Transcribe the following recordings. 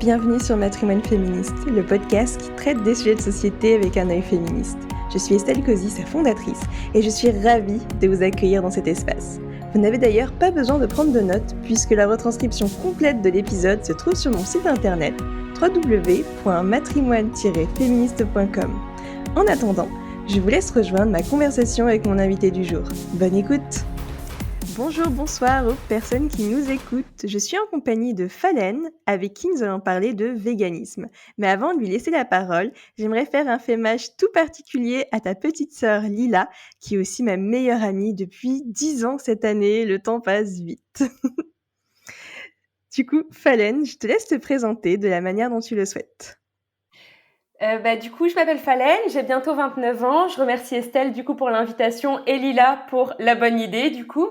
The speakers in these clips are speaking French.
Bienvenue sur Matrimoine Féministe, le podcast qui traite des sujets de société avec un œil féministe. Je suis Estelle Cozy, sa fondatrice, et je suis ravie de vous accueillir dans cet espace. Vous n'avez d'ailleurs pas besoin de prendre de notes, puisque la retranscription complète de l'épisode se trouve sur mon site internet www.matrimoine-féministe.com. En attendant, je vous laisse rejoindre ma conversation avec mon invité du jour. Bonne écoute! Bonjour, bonsoir aux personnes qui nous écoutent. Je suis en compagnie de Falène, avec qui nous allons parler de véganisme. Mais avant de lui laisser la parole, j'aimerais faire un fémage tout particulier à ta petite sœur Lila, qui est aussi ma meilleure amie depuis 10 ans cette année. Le temps passe vite. Du coup, Falène, je te laisse te présenter de la manière dont tu le souhaites. Du coup, je m'appelle Falène, j'ai bientôt 29 ans. Je remercie Estelle du coup pour l'invitation et Lila pour la bonne idée du coup.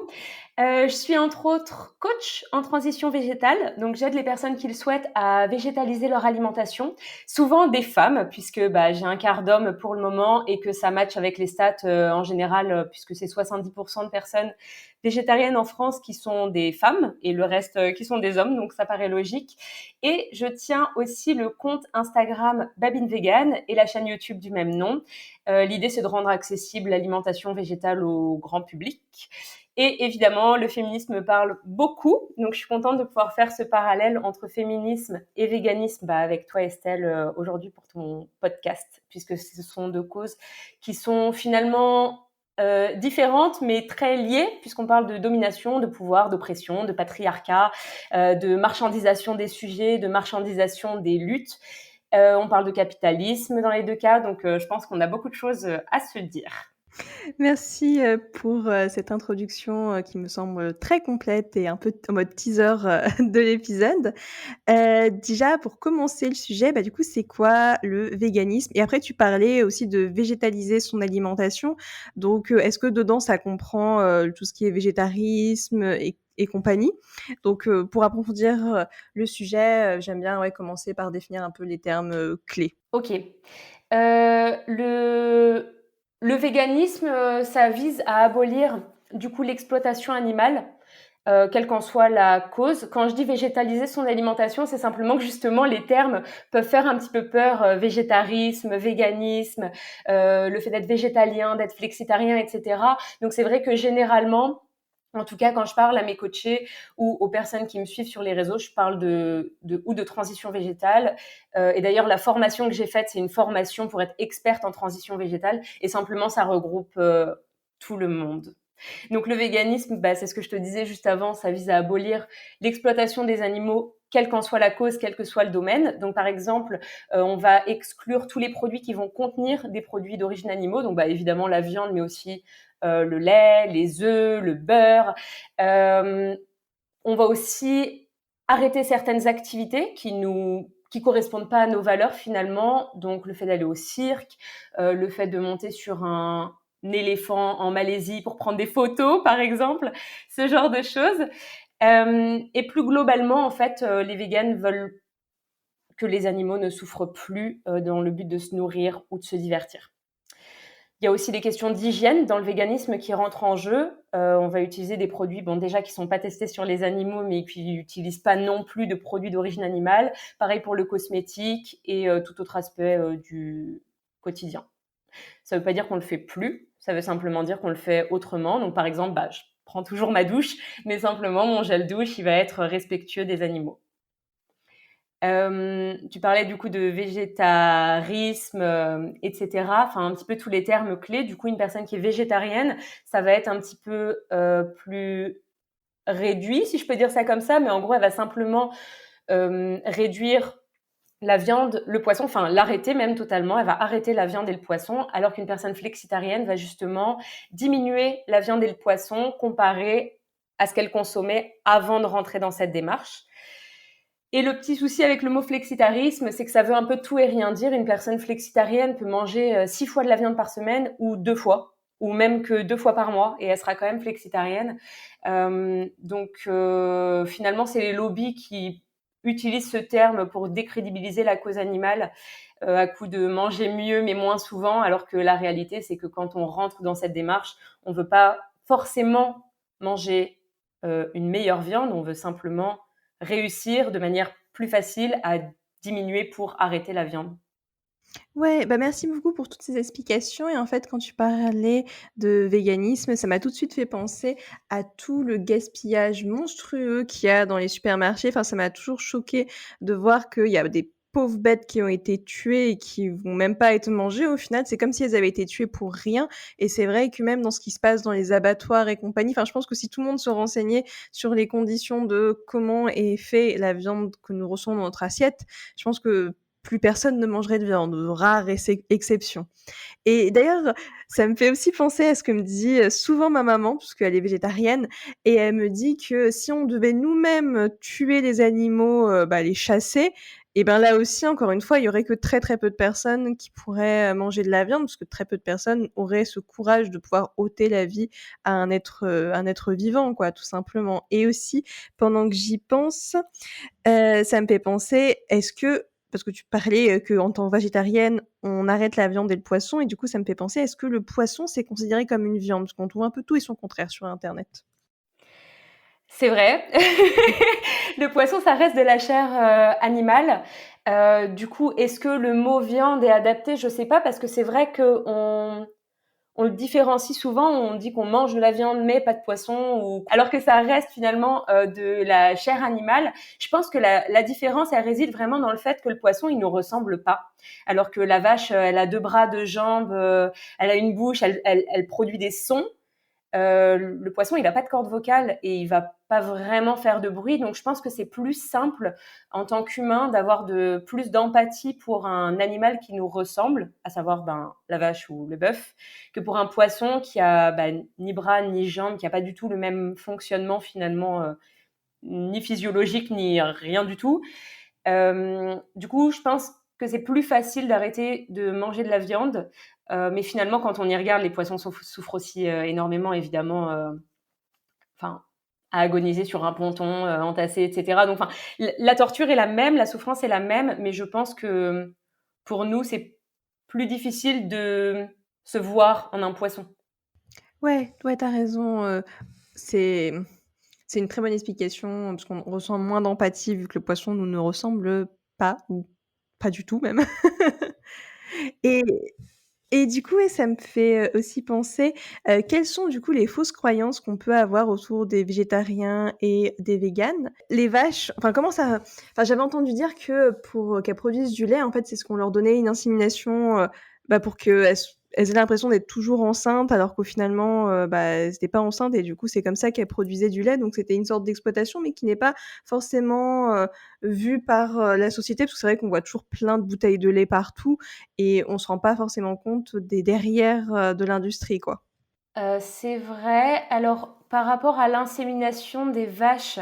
Je suis entre autres coach en transition végétale, donc j'aide les personnes qui le souhaitent à végétaliser leur alimentation, souvent des femmes, puisque j'ai un quart d'hommes pour le moment et que ça matche avec les stats en général, puisque c'est 70% de personnes végétariennes en France qui sont des femmes et le reste qui sont des hommes, donc ça paraît logique. Et je tiens aussi le compte Instagram Babine Vegan et la chaîne YouTube du même nom. L'idée, c'est de rendre accessible l'alimentation végétale au grand public. Et évidemment, le féminisme me parle beaucoup, donc je suis contente de pouvoir faire ce parallèle entre féminisme et véganisme avec toi, Estelle, aujourd'hui pour ton podcast, puisque ce sont deux causes qui sont finalement différentes, mais très liées, puisqu'on parle de domination, de pouvoir, d'oppression, de patriarcat, de marchandisation des sujets, de marchandisation des luttes. On parle de capitalisme dans les deux cas, donc je pense qu'on a beaucoup de choses à se dire. Merci pour cette introduction qui me semble très complète et un peu en mode teaser de l'épisode. Déjà pour commencer le sujet, du coup, c'est quoi le véganisme? Et après tu parlais aussi de végétaliser son alimentation. Donc, est-ce que dedans ça comprend tout ce qui est végétarisme et compagnie? Donc, pour approfondir le sujet, j'aime bien commencer par définir un peu les termes clés. Ok. Le véganisme, ça vise à abolir du coup l'exploitation animale, quelle qu'en soit la cause. Quand je dis végétaliser son alimentation, c'est simplement que justement les termes peuvent faire un petit peu peur, végétarisme, véganisme, le fait d'être végétalien, d'être flexitarien, etc. Donc c'est vrai que généralement, en tout cas, quand je parle à mes coachés ou aux personnes qui me suivent sur les réseaux, je parle de transition végétale. Et d'ailleurs, la formation que j'ai faite, c'est une formation pour être experte en transition végétale. Et simplement, ça regroupe tout le monde. Donc le véganisme, c'est ce que je te disais juste avant, ça vise à abolir l'exploitation des animaux, quelle qu'en soit la cause, quel que soit le domaine. Donc par exemple, on va exclure tous les produits qui vont contenir des produits d'origine animaux, donc évidemment la viande, mais aussi le lait, les œufs, le beurre. On va aussi arrêter certaines activités qui correspondent pas à nos valeurs finalement, donc le fait d'aller au cirque, le fait de monter sur un éléphant en Malaisie pour prendre des photos par exemple, ce genre de choses. Et plus globalement en fait, les véganes veulent que les animaux ne souffrent plus dans le but de se nourrir ou de se divertir. Il y a aussi des questions d'hygiène dans le véganisme qui rentrent en jeu. On va utiliser des produits, déjà qui sont pas testés sur les animaux, mais qui n'utilisent pas non plus de produits d'origine animale. Pareil pour le cosmétique et tout autre aspect du quotidien. Ça veut pas dire qu'on le fait plus, ça veut simplement dire qu'on le fait autrement. Donc par exemple, je prends toujours ma douche, mais simplement mon gel douche, il va être respectueux des animaux. Tu parlais du coup de végétarisme, etc. Enfin, un petit peu tous les termes clés. Du coup, une personne qui est végétarienne, ça va être un petit peu plus réduit, si je peux dire ça comme ça. Mais en gros, elle va simplement réduire la viande, le poisson, enfin l'arrêter même totalement. Elle va arrêter la viande et le poisson, alors qu'une personne flexitarienne va justement diminuer la viande et le poisson comparé à ce qu'elle consommait avant de rentrer dans cette démarche. Et le petit souci avec le mot flexitarisme, c'est que ça veut un peu tout et rien dire. Une personne flexitarienne peut manger 6 fois de la viande par semaine ou 2 fois, ou même que 2 fois par mois, et elle sera quand même flexitarienne. Finalement, c'est les lobbies qui utilisent ce terme pour décrédibiliser la cause animale à coup de manger mieux mais moins souvent, alors que la réalité, c'est que quand on rentre dans cette démarche, on ne veut pas forcément manger une meilleure viande, on veut simplement réussir de manière plus facile à diminuer pour arrêter la viande. Ouais, bah, merci beaucoup pour toutes ces explications et en fait, quand tu parlais de véganisme, ça m'a tout de suite fait penser à tout le gaspillage monstrueux qu'il y a dans les supermarchés. Enfin, ça m'a toujours choqué de voir qu'il y a des pauvres bêtes qui ont été tuées et qui vont même pas être mangées au final. C'est comme si elles avaient été tuées pour rien et c'est vrai que même dans ce qui se passe dans les abattoirs et compagnie, enfin, je pense que si tout le monde se renseignait sur les conditions de comment est fait la viande que nous recevons dans notre assiette, je pense que plus personne ne mangerait de viande, rare exception. Et d'ailleurs, ça me fait aussi penser à ce que me dit, souvent ma maman, puisqu'elle est végétarienne et elle me dit que si on devait nous-mêmes tuer les animaux, bah, les chasser et ben, là aussi, encore une fois, il y aurait que très, très peu de personnes qui pourraient, manger de la viande, parce que très peu de personnes auraient ce courage de pouvoir ôter la vie à un être vivant, quoi, tout simplement. Et aussi, pendant que j'y pense, ça me fait penser, est-ce que parce que tu parlais, qu'en tant que végétarienne, on arrête la viande et le poisson et du coup, ça me fait penser, est-ce que le poisson, c'est considéré comme une viande? Parce qu'on trouve un peu tout et son contraire sur internet. C'est vrai. Le poisson, ça reste de la chair, animale. Du coup, est-ce que le mot viande est adapté? Je sais pas parce que c'est vrai qu'on on le différencie souvent, on dit qu'on mange de la viande mais pas de poisson ou alors que ça reste finalement, de la chair animale. Je pense que la différence, elle réside vraiment dans le fait que le poisson, il nous ressemble pas. Alors que la vache, elle a 2 bras, 2 jambes, elle a une bouche, elle produit des sons. Le poisson, il a pas de corde vocale et il va pas vraiment faire de bruit. Donc, je pense que c'est plus simple en tant qu'humain d'avoir plus d'empathie pour un animal qui nous ressemble, à savoir la vache ou le bœuf, que pour un poisson qui a ni bras ni jambes, qui a pas du tout le même fonctionnement finalement, ni physiologique ni rien du tout. Du coup, je pense que c'est plus facile d'arrêter de manger de la viande. Mais finalement, quand on y regarde, les poissons souffrent aussi énormément, évidemment, enfin, à agoniser sur un ponton, entassé, etc. Donc, enfin, la torture est la même, la souffrance est la même, mais je pense que pour nous, c'est plus difficile de se voir en un poisson. Ouais, ouais, tu raison, c'est c'est une très bonne explication, parce qu'on ressent moins d'empathie vu que le poisson nous ne ressemble pas ou pas du tout même. Et Et du coup, ouais, ça me fait, aussi penser, quelles sont du coup les fausses croyances qu'on peut avoir autour des végétariens et des véganes? Les vaches, enfin comment ça enfin j'avais entendu dire que pour qu'elles produisent du lait, en fait, c'est ce qu'on leur donnait une insémination, bah, pour qu'elles aient l'impression d'être toujours enceintes alors qu'au finalement, bah, elles étaient pas enceintes et du coup, c'est comme ça qu'elles produisaient du lait donc c'était une sorte d'exploitation mais qui n'est pas forcément, vue par, la société parce que c'est vrai qu'on voit toujours plein de bouteilles de lait partout et on se rend pas forcément compte des derrière, de l'industrie, quoi. C'est vrai. Alors, par rapport à l'insémination des vaches,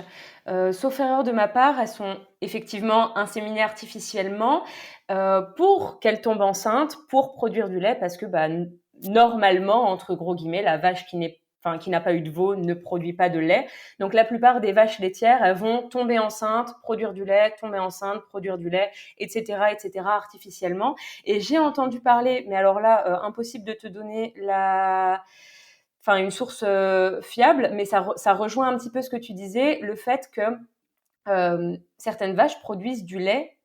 sauf erreur de ma part, elles sont effectivement inséminées artificiellement, pour qu'elles tombent enceintes, pour produire du lait parce que, normalement, entre gros guillemets, la vache qui n'a pas eu de veau ne produit pas de lait. Donc la plupart des vaches laitières, elles vont tomber enceintes, produire du lait, tomber enceintes, produire du lait, et cetera, artificiellement. Et j'ai entendu parler, mais alors là, impossible de te donner une source fiable, mais ça rejoint un petit peu ce que tu disais, le fait que certaines vaches produisent du lait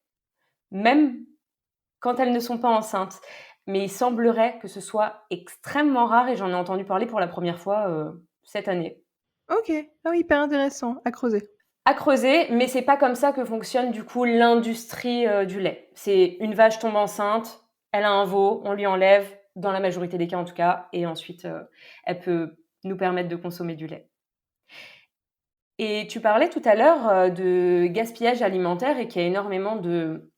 même quand elles ne sont pas enceintes. Mais il semblerait que ce soit extrêmement rare et j'en ai entendu parler pour la première fois cette année. OK. Ah oui, hyper intéressant, à creuser. À creuser, mais c'est pas comme ça que fonctionne du coup l'industrie du lait. C'est une vache tombe enceinte, elle a un veau, on lui enlève, dans la majorité des cas en tout cas, et ensuite elle peut nous permettre de consommer du lait. Et tu parlais tout à l'heure de gaspillage alimentaire et qu'il y a énormément de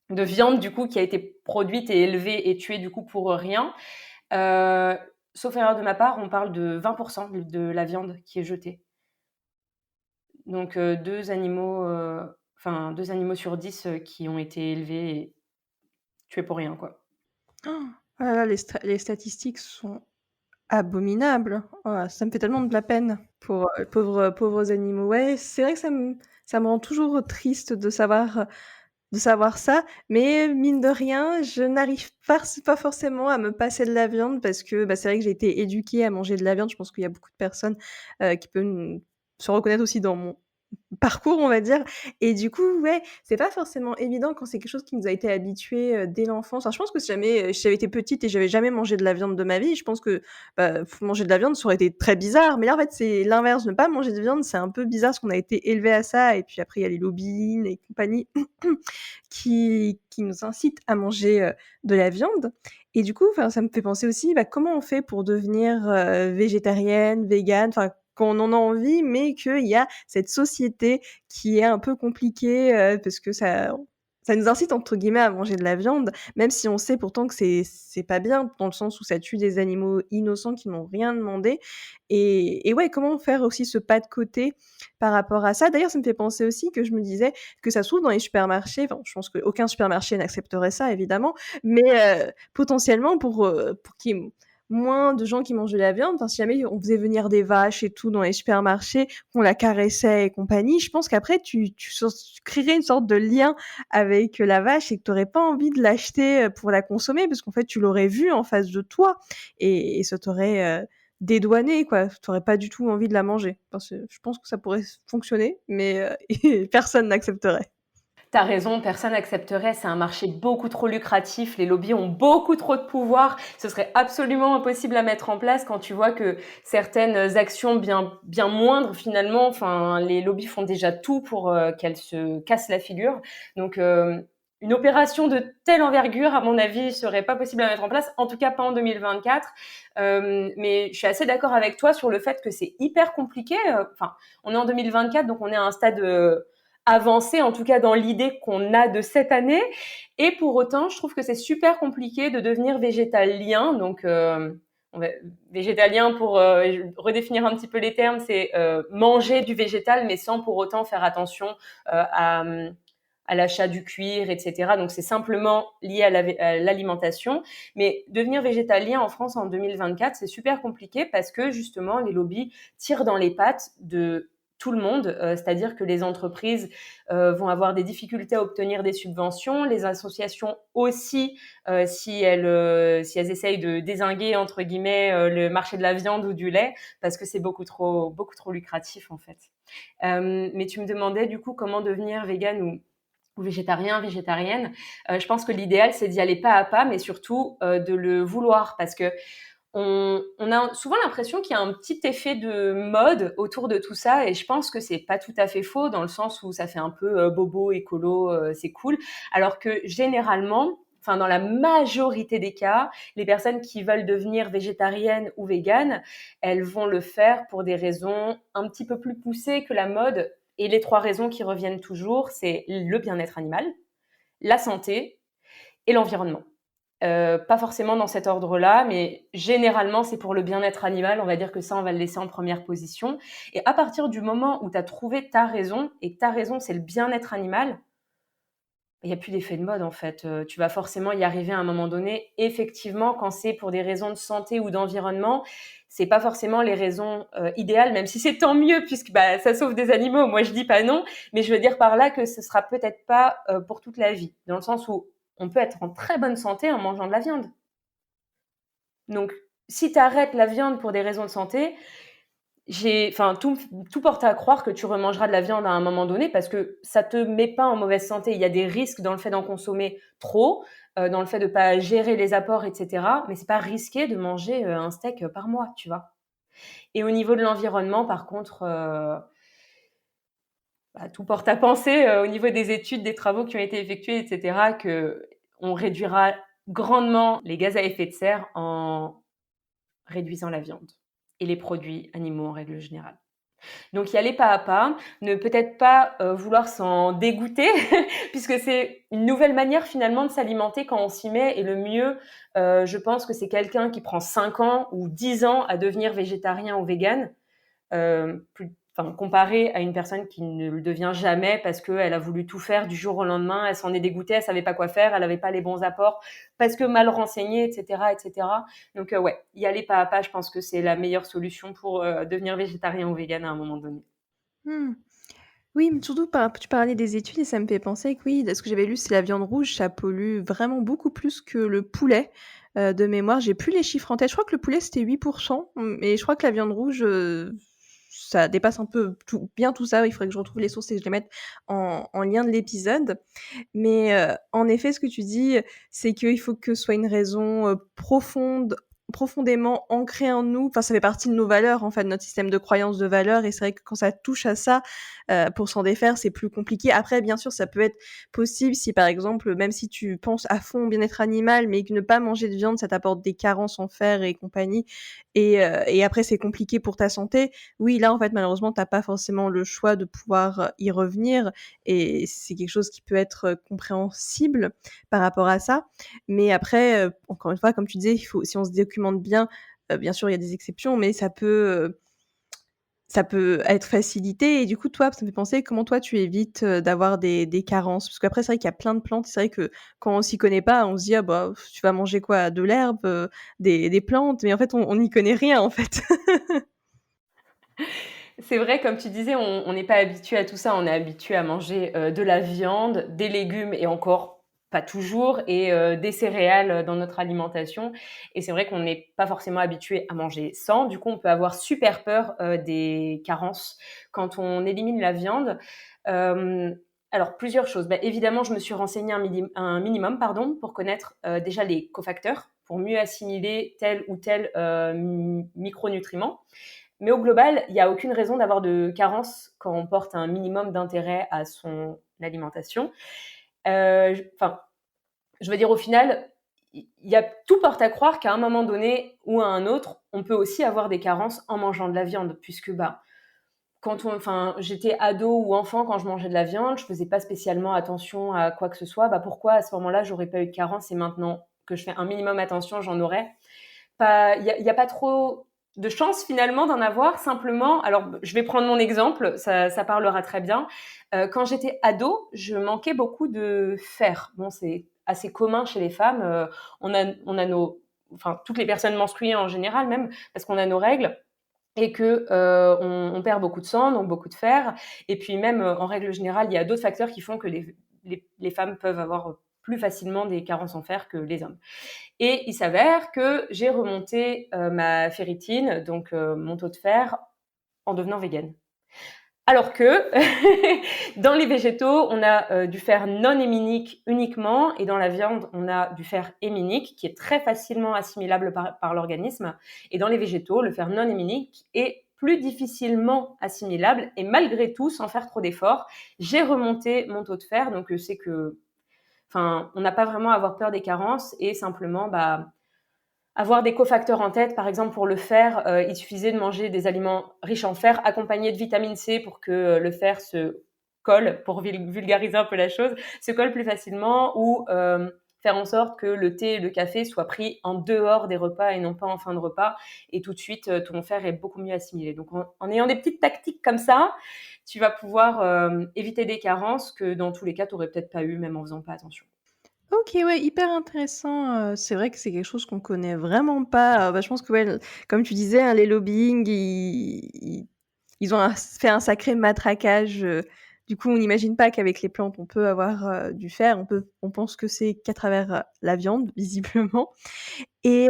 viande du coup qui a été produite et élevée et tuée du coup pour rien. Euh, Sauf erreur de ma part, on parle de 20% de la viande qui est jetée. Donc 2 animaux sur 10 qui ont été élevés et tués pour rien, quoi. Oh là là, les statistiques sont abominables. Oh, ça me fait tellement de la peine pour, pauvres animaux. Ouais, c'est vrai que ça me rend toujours triste de savoir ça, mais mine de rien, je n'arrive pas forcément à me passer de la viande parce que, bah, c'est vrai que j'ai été éduquée à manger de la viande. Je pense qu'il y a beaucoup de personnes, qui peuvent se reconnaître aussi dans mon parcours, on va dire. Et du coup, ouais, c'est pas forcément évident quand c'est quelque chose qui nous a été habitué, dès l'enfance. Enfin, je pense que si j'avais été petite et j'avais jamais mangé de la viande de ma vie, je pense que, bah, manger de la viande, ça aurait été très bizarre. Mais là, en fait, c'est l'inverse. Ne pas manger de viande, c'est un peu bizarre parce qu'on a été élevé à ça et puis après, il y a les lobbying et compagnie qui nous incitent à manger, de la viande. Et du coup, enfin, ça me fait penser aussi, bah, comment on fait pour devenir, végétarienne, végane? Enfin, quand on en a envie, mais qu'il y a cette société qui est un peu compliquée, parce que ça nous incite entre guillemets à manger de la viande, même si on sait pourtant que c'est pas bien, dans le sens où ça tue des animaux innocents qui n'ont rien demandé. Et ouais, comment faire aussi ce pas de côté par rapport à ça? D'ailleurs, ça me fait penser aussi que je me disais que ça se trouve dans les supermarchés, enfin, je pense qu'aucun supermarché n'accepterait ça évidemment, mais potentiellement pour qu'il y ait moins de gens qui mangent de la viande, enfin, si jamais on faisait venir des vaches et tout dans les supermarchés, qu'on la caressait et compagnie, je pense qu'après tu créerais une sorte de lien avec la vache et que tu aurais pas envie de l'acheter, pour la consommer parce qu'en fait, tu l'aurais vue en face de toi et ça t'aurait, dédouanée quoi. Tu aurais pas du tout envie de la manger. Enfin, je pense que ça pourrait fonctionner, mais et personne n'accepterait. T'as raison, personne n'accepterait, c'est un marché beaucoup trop lucratif, les lobbies ont beaucoup trop de pouvoir, ce serait absolument impossible à mettre en place quand tu vois que certaines actions bien moindres finalement, enfin les lobbies font déjà tout pour qu'elles se cassent la figure. Donc une opération de telle envergure, à mon avis, serait pas possible à mettre en place, en tout cas pas en 2024. Mais je suis assez d'accord avec toi sur le fait que c'est hyper compliqué. Enfin, on est en 2024, donc on est à un stade avancé, en tout cas dans l'idée qu'on a de cette année. Et pour autant, je trouve que c'est super compliqué de devenir végétalien. Donc, végétalien, pour redéfinir un petit peu les termes, c'est manger du végétal, mais sans pour autant faire attention à l'achat du cuir, etc. Donc, c'est simplement lié à l'alimentation. Mais devenir végétalien en France en 2024, c'est super compliqué parce que justement, les lobbies tirent dans les pattes de tout le monde, c'est-à-dire que les entreprises vont avoir des difficultés à obtenir des subventions, les associations aussi, si elles essayent de dézinguer entre guillemets le marché de la viande ou du lait, parce que c'est beaucoup trop lucratif en fait. Mais tu me demandais du coup comment devenir végane ou végétarien, végétarienne. Je pense que l'idéal c'est d'y aller pas à pas, mais surtout de le vouloir, parce que on a souvent l'impression qu'il y a un petit effet de mode autour de tout ça, et je pense que c'est pas tout à fait faux, dans le sens où ça fait un peu bobo, écolo, c'est cool, alors que généralement, enfin dans la majorité des cas, les personnes qui veulent devenir végétariennes ou véganes, elles vont le faire pour des raisons un petit peu plus poussées que la mode, et les trois raisons qui reviennent toujours, c'est le bien-être animal, la santé et l'environnement. Pas forcément dans cet ordre-là, mais généralement, c'est pour le bien-être animal. On va dire que ça, on va le laisser en première position. Et à partir du moment où tu as trouvé ta raison, et ta raison, c'est le bien-être animal, il n'y a plus d'effet de mode, en fait. Tu vas forcément y arriver à un moment donné. Effectivement, quand c'est pour des raisons de santé ou d'environnement, c'est pas forcément les raisons idéales, même si c'est tant mieux, puisque bah, ça sauve des animaux. Moi, je dis pas non, mais je veux dire par là que ce sera peut-être pas pour toute la vie, dans le sens où on peut être en très bonne santé en mangeant de la viande. Donc, si tu arrêtes la viande pour des raisons de santé, tout porte à croire que tu remangeras de la viande à un moment donné, parce que ça te met pas en mauvaise santé. Il y a des risques dans le fait d'en consommer trop, dans le fait de pas gérer les apports, etc. Mais c'est pas risqué de manger un steak par mois, tu vois. Et au niveau de l'environnement, par contre, tout porte à penser au niveau des études, des travaux qui ont été effectués, etc., que on réduira grandement les gaz à effet de serre en réduisant la viande et les produits animaux en règle générale. Donc y aller pas à pas, ne peut-être pas vouloir s'en dégoûter, puisque c'est une nouvelle manière finalement de s'alimenter quand on s'y met, et le mieux, je pense que c'est quelqu'un qui prend 5 ans ou 10 ans à devenir végétarien ou végane, comparé à une personne qui ne le devient jamais parce qu'elle a voulu tout faire du jour au lendemain, elle s'en est dégoûtée, elle savait pas quoi faire, elle n'avait pas les bons apports, parce que mal renseignée, etc., etc. Donc ouais, y aller pas à pas, je pense que c'est la meilleure solution pour devenir végétarien ou végane à un moment donné. Mmh. Oui, mais surtout tu parlais des études et ça me fait penser que oui, ce que j'avais lu, c'est la viande rouge, ça pollue vraiment beaucoup plus que le poulet, de mémoire. J'ai plus les chiffres en tête. Je crois que le poulet, c'était 8 mais je crois que la viande rouge, ça dépasse un peu tout ça. Il faudrait que je retrouve les sources et que je les mette en lien de l'épisode. Mais, en effet, ce que tu dis, c'est qu'il faut que ce soit une raison, profondément ancrée en nous. Enfin, ça fait partie de nos valeurs, en fait, notre système de croyances, de valeurs et c'est vrai que quand ça touche à ça, pour s'en défaire, c'est plus compliqué. Après, bien sûr, ça peut être possible si, par exemple, même si tu penses à fond au bien-être animal, mais que ne pas manger de viande, ça t'apporte des carences en fer et compagnie et après c'est compliqué pour ta santé. Oui, là, en fait, malheureusement, tu as pas forcément le choix de pouvoir, y revenir et c'est quelque chose qui peut être, compréhensible par rapport à ça. Mais après, encore une fois, comme tu disais, il faut si on se documente bien, bien sûr, il y a des exceptions, mais ça peut être facilité et du coup, toi, ça me fait penser comment toi tu évites, d'avoir des carences? Parce qu'après c'est vrai qu'il y a plein de plantes, c'est vrai que quand on s'y connaît pas, on se dit: «Ah bah, tu vas manger quoi? De l'herbe, des plantes?» mais en fait on n'y connaît rien, en fait. C'est vrai, comme tu disais, on n'est pas habitué à tout ça. On est habitué à manger, de la viande, des légumes et encore pas toujours et des céréales, dans notre alimentation et c'est vrai qu'on n'est pas forcément habitué à manger sans. Du coup, on peut avoir super peur, des carences quand on élimine la viande. Hem, alors plusieurs choses. Bah, évidemment, je me suis renseignée un minimum, pardon, pour connaître, déjà les cofacteurs, pour mieux assimiler tel ou tel, micronutriment. Mais au global, il n'y a aucune raison d'avoir de carence quand on porte un minimum d'intérêt à son alimentation. Enfin, je veux dire, au final, tout porte à croire qu'à un moment donné ou à un autre, on peut aussi avoir des carences en mangeant de la viande, puisque bah, enfin, j'étais ado ou enfant quand je mangeais de la viande, je faisais pas spécialement attention à quoi que ce soit. Bah, pourquoi à ce moment-là, j'aurais pas eu de carence et maintenant que je fais un minimum attention, j'en aurais pas, il y a pas trop de chance finalement d'en avoir. Simplement, alors je vais prendre mon exemple, ça parlera très bien. Quand j'étais ado, je manquais beaucoup de fer. Bon, c'est assez commun chez les femmes. On a enfin toutes les personnes menstruées en général même, parce qu'on a nos règles et que on perd beaucoup de sang, donc beaucoup de fer. Et puis même en règle générale, il y a d'autres facteurs qui font que les femmes peuvent avoir plus facilement des carences en fer que les hommes. Et il s'avère que j'ai remonté ma ferritine, donc mon taux de fer, en devenant végane. Alors que dans les végétaux, on a du fer non héminique uniquement, et dans la viande, on a du fer héminique qui est très facilement assimilable par l'organisme. Et dans les végétaux, le fer non héminique est plus difficilement assimilable, et malgré tout, sans faire trop d'efforts, j'ai remonté mon taux de fer. Donc c'est que, enfin, on n'a pas vraiment à avoir peur des carences et simplement, bah, avoir des cofacteurs en tête. Par exemple, pour le fer, il suffisait de manger des aliments riches en fer accompagnés de vitamine C pour que le fer se colle, pour vulgariser un peu la chose, se colle plus facilement, ou faire en sorte que le thé et le café soient pris en dehors des repas et non pas en fin de repas. Et tout de suite, ton fer est beaucoup mieux assimilé. Donc, en ayant des petites tactiques comme ça, tu vas pouvoir éviter des carences que dans tous les cas, tu n'aurais peut-être pas eu, même en faisant pas attention. OK, ouais, hyper intéressant, c'est vrai que c'est quelque chose qu'on connaît vraiment pas, bah, je pense que ouais, comme tu disais, hein, les lobbying, ils ont fait un sacré matraquage, du coup, on n'imagine pas qu'avec les plantes, on peut avoir, du fer. On pense que c'est qu'à travers, la viande, visiblement et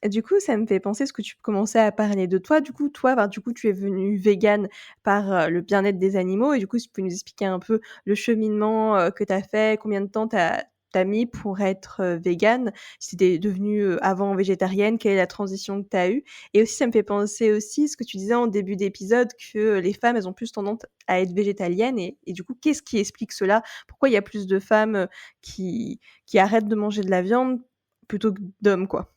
du coup, ça me fait penser, parce que tu commençais à parler de toi, du coup, toi, bah, du coup, tu es venue végane par, le bien-être des animaux et du coup, si tu peux nous expliquer un peu le cheminement, que tu as fait, combien de temps tu as mis pour être, végane? Si tu es devenue, avant végétarienne, quelle est la transition que tu as eue? Et aussi, ça me fait penser aussi, ce que tu disais en début d'épisode, que les femmes, elles ont plus tendance à être végétaliennes et du coup, qu'est-ce qui explique cela? Pourquoi il y a plus de femmes, qui arrêtent de manger de la viande plutôt que d'hommes, quoi?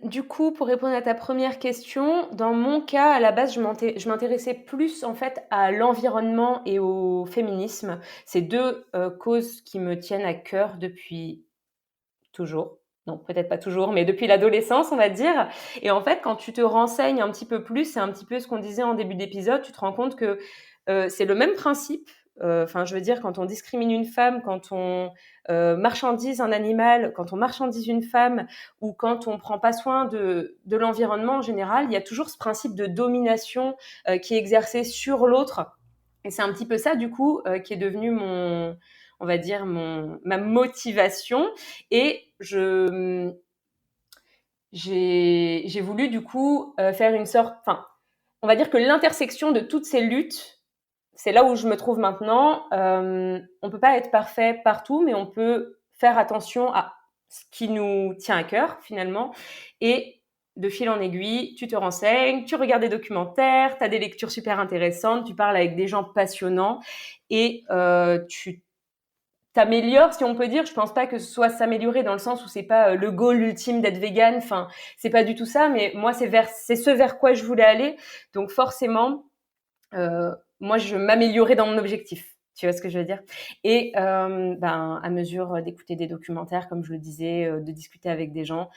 Du coup, pour répondre à ta première question, dans mon cas, à la base, je m'intéressais plus, en fait, à l'environnement et au féminisme. C'est 2 causes qui me tiennent à cœur depuis toujours. Non, peut-être pas toujours, mais depuis l'adolescence, on va dire. Et en fait, quand tu te renseignes un petit peu plus, c'est un petit peu ce qu'on disait en début d'épisode, tu te rends compte que, c'est le même principe. Enfin, je veux dire, quand on discrimine une femme, quand on, marchandise un animal, quand on marchandise une femme, ou quand on prend pas soin de l'environnement en général, il y a toujours ce principe de domination, qui est exercé sur l'autre. Et c'est un petit peu ça, du coup, qui est devenu on va dire, ma motivation. Et j'ai voulu, du coup, faire une sorte, enfin, on va dire que l'intersection de toutes ces luttes, c'est là où je me trouve maintenant. On peut pas être parfait partout, mais on peut faire attention à ce qui nous tient à cœur finalement. Et de fil en aiguille, tu te renseignes, tu regardes des documentaires, tu as des lectures super intéressantes, tu parles avec des gens passionnants et tu t'améliores, si on peut dire. Je pense pas que ce soit s'améliorer dans le sens où c'est pas le goal ultime d'être vegan. Enfin, c'est pas du tout ça. Mais moi, c'est ce vers quoi je voulais aller. Donc forcément, moi, je m'améliorais dans mon objectif. Tu vois ce que je veux dire? Et à mesure d'écouter des documentaires, comme je le disais, de discuter avec des gens,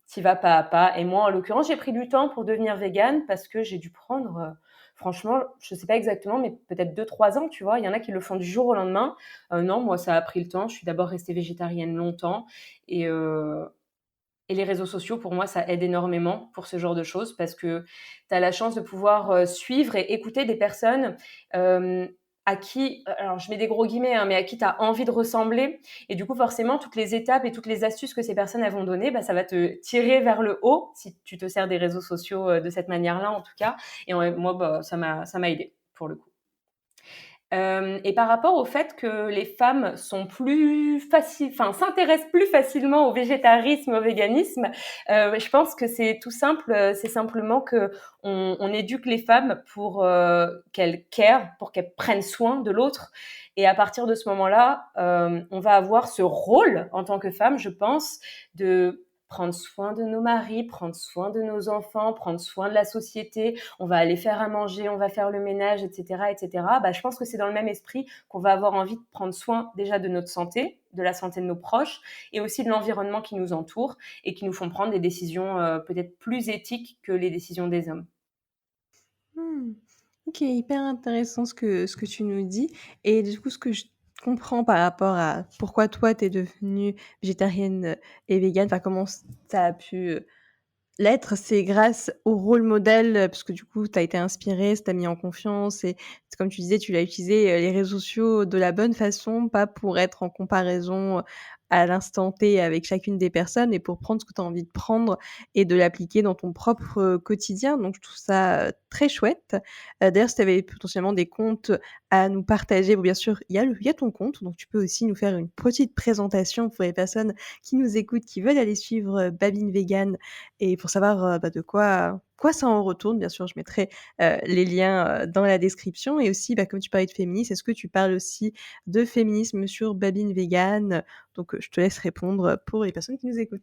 t'y vas pas à pas. Et moi, en l'occurrence, j'ai pris du temps pour devenir végane parce que j'ai dû prendre, franchement, je sais pas exactement, mais peut-être 2-3 ans, tu vois. Il y en a qui le font du jour au lendemain. Non, moi, ça a pris le temps. Je suis d'abord restée végétarienne longtemps et heu et les réseaux sociaux, pour moi, ça aide énormément pour ce genre de choses parce que tu as la chance de pouvoir, suivre et écouter des personnes, hem, à qui, alors je mets des gros guillemets, hein, mais à qui tu as envie de ressembler et du coup, forcément, toutes les étapes et toutes les astuces que ces personnes, elles vont donner, bah, ça va te tirer vers le haut si tu te sers des réseaux sociaux, de cette manière-là, en tout cas. Et moi, bah, ça m'a aidée pour le coup. Et par rapport au fait que les femmes sont s'intéressent plus facilement au végétarisme, au véganisme, je pense que c'est tout simple, c'est simplement qu'on éduque les femmes pour, qu'elles care, pour qu'elles prennent soin de l'autre et à partir de ce moment-là, on va avoir ce rôle en tant que femme, je pense, de prendre soin de nos maris, prendre soin de nos enfants, prendre soin de la société, on va aller faire à manger, on va faire le ménage, etc., etc. Bah, je pense que c'est dans le même esprit qu'on va avoir envie de prendre soin déjà de notre santé, de la santé de nos proches, et aussi de l'environnement qui nous entoure et qui nous font prendre des décisions peut-être plus éthiques que les décisions des hommes. Mmh. OK, hyper intéressant ce que tu nous dis et du coup, ce que je comprends par rapport à pourquoi toi, tu es devenue végétarienne, et végane, enfin comment ça a pu, l'être, c'est grâce au rôle modèle, parce que du coup, tu as été inspirée, ça t'a mis en confiance et comme tu disais, tu l'as utilisé, les réseaux sociaux de la bonne façon, pas pour être en comparaison, à l'instant T avec chacune des personnes et pour prendre ce que tu as envie de prendre et de l'appliquer dans ton propre, quotidien. Donc je trouve ça, très chouette. D'ailleurs, si tu avais potentiellement des comptes à nous partager, bon bien sûr, il y a ton compte, donc tu peux aussi nous faire une petite présentation pour les personnes qui nous écoutent, qui veulent aller suivre, Babine Vegan et pour savoir, de quoi ça en retourne, bien sûr, je mettrai, les liens, dans la description et aussi, comme tu parlais de féminisme, est-ce que tu parles aussi de féminisme sur Babine Vegan? Donc, je te laisse répondre, pour les personnes qui nous écoutent.